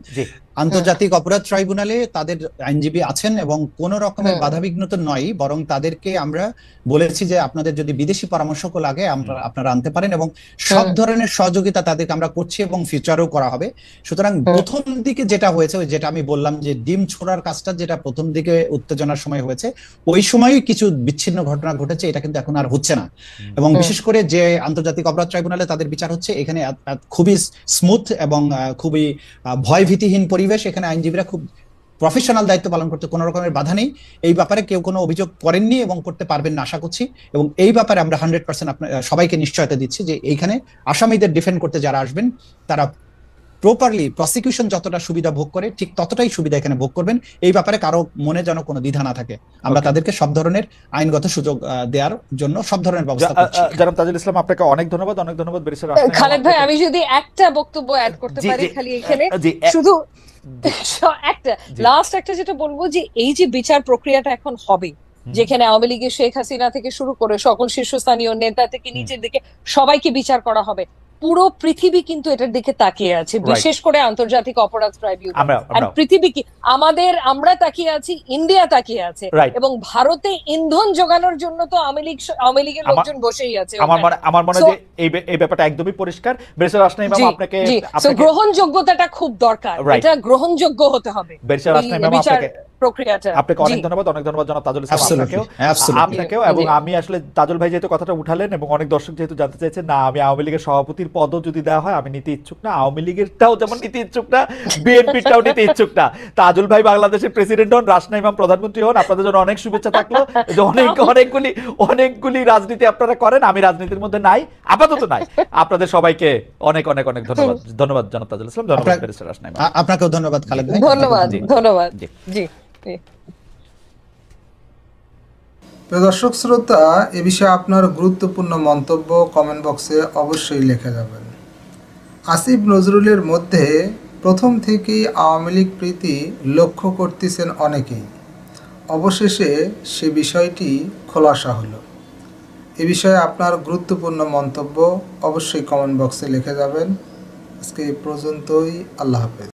C: আন্তর্জাতিক অপরাধ ট্রাইব্যুনালে তাদের আইনজীবী আছেন এবং কোন রকমের বাধাবিঘ্ন তো নয়, বরং তাদেরকে আমরা বলেছি যে আপনাদের যদি বিদেশি পরামর্শক লাগে আপনারা আনতে পারেন, এবং সব ধরনের সহযোগিতা তাদেরকে আমরা করছি এবং ফিউচারেও করা হবে। সুতরাং প্রথম দিকে যেটা হয়েছে, যেটা আমি বললাম যে ডিম ছোড়ার কাজটা যেটা প্রথম দিকে উত্তেজনার সময় হয়েছে, ওই সময়ই কিছু বিচ্ছিন্ন ঘটনা ঘটেছে, এটা কিন্তু এখন আর হচ্ছে না। এবং বিশেষ করে যে আন্তর্জাতিক অপরাধ ট্রাইব্যুনালে তাদের বিচার হচ্ছে, এখানে খুবই স্মুথ এবং খুবই ভয়ভীতিহীন পরিবেশ, এখানে আইনজীবীরা খুব প্রফেশনাল দায়িত্ব পালন করতে কোনো রকমের বাধা নেই। এই ব্যাপারে কেউ কোনো অভিযোগ করেননি এবং করতে পারবেন না আশা করছি, এবং এই ব্যাপারে আমরা 100% সবাইকে নিশ্চয়তা দিচ্ছি যে এইখানে আসামিদের ডিফেন্ড করতে যারা আসবেন তারা প্রপারলি প্রসিকিউশন যতটা সুবিধা ভোগ করে ঠিক ততটাই সুবিধা এখানে ভোগ করবেন। এই ব্যাপারে কারো মনে যেন কোনো দ্বিধা না থাকে, আমরা তাদেরকে সব ধরনের আইনগত সুযোগ দেওয়ার জন্য সব ধরনের ব্যবস্থা করছি।
A: জনাব তাজুল ইসলাম, আপনাকে অনেক ধন্যবাদ ব্যারিস্টার
D: খালেদ ভাই। আমি যদি একটা বক্তব্য অ্যাড করতে পারি খালি এখানে, শুধু একটা লাস্ট একটা যেটা বলবো, যে এই যে বিচার প্রক্রিয়াটা এখন হবে, যেখানে আওয়ামী লীগের শেখ হাসিনা থেকে শুরু করে সকল শীর্ষস্থানীয় নেতা থেকে নিচের দিকে সবাইকে বিচার করা হবে, পুরো পৃথিবী কিন্তু এটার দিকে তাকিয়ে আছে, বিশেষ করে আন্তর্জাতিক অপরাধ ট্রাইব্যুনাল। আর পৃথিবী কি আমরা তাকিয়ে আছি, ইন্ডিয়া তাকিয়ে আছে, এবং ভারতে ইন্ধন যোগানোর জন্য তো আওয়ামী লীগের লোকজন বসেই আছে।
A: আমার মনে হয় যে এই ব্যাপারটা একদমই পরিষ্কার। ব্যারিস্টার আসনান ইমাম, আপনাকে
D: গ্রহণযোগ্যতাটা খুব দরকার, এটা গ্রহণযোগ্য হতে হবে
A: ব্যারিস্টার আসনান ইমাম, আপনাকে অনেক ধন্যবাদ জনাব তাজুল ইসলাম, আপনাকেও। এবং আমি আসলে তাজুল ভাই যেহেতু কথাটা উঠালেন এবং অনেক দর্শক যেহেতু জানতে চাইছেন, না, আমি আওয়ামী লীগের সভাপতির পদও যদি দেওয়া হয় আমি নিতে ইচ্ছুক না, আওয়ামী লীগেরটাও যেমন নিতে ইচ্ছুক না, বিএনপিটাও নিতে ইচ্ছুক না। তাজুল ভাই বাংলাদেশের প্রেসিডেন্ট হন, আসনান ইমাম প্রধানমন্ত্রী হন, আপনাদের জন্য অনেক শুভেচ্ছা থাকলো। অনেকগুলি রাজনীতি আপনারা করেন, আমি রাজনীতির মধ্যে নাই, আপাতত নাই। আপনাদের সবাইকে অনেক অনেক অনেক ধন্যবাদ জনাব তাজুল ইসলাম, ধন্যবাদ ব্যারিস্টার আসনান ইমাম।
C: আপনাকেও ধন্যবাদ খালেদ ভাই।
D: ধন্যবাদ। জি।
B: প্রিয় দর্শক শ্রোতা, এ বিষয়ে আপনার গুরুত্বপূর্ণ মন্তব্য কমেন্ট বক্সে অবশ্যই লিখে যাবেন। আসিফ নজরুলের মধ্যে প্রথম থেকেই আওয়ামী লীগ প্রীতি লক্ষ্য করতেছেন অনেকেই, অবশেষে সে বিষয়টি খোলাসা হলো। এ বিষয়ে আপনার গুরুত্বপূর্ণ মন্তব্য অবশ্যই কমেন্ট বক্সে লিখে যাবেন। আজকে এই পর্যন্তই, আল্লাহ হাফেজ।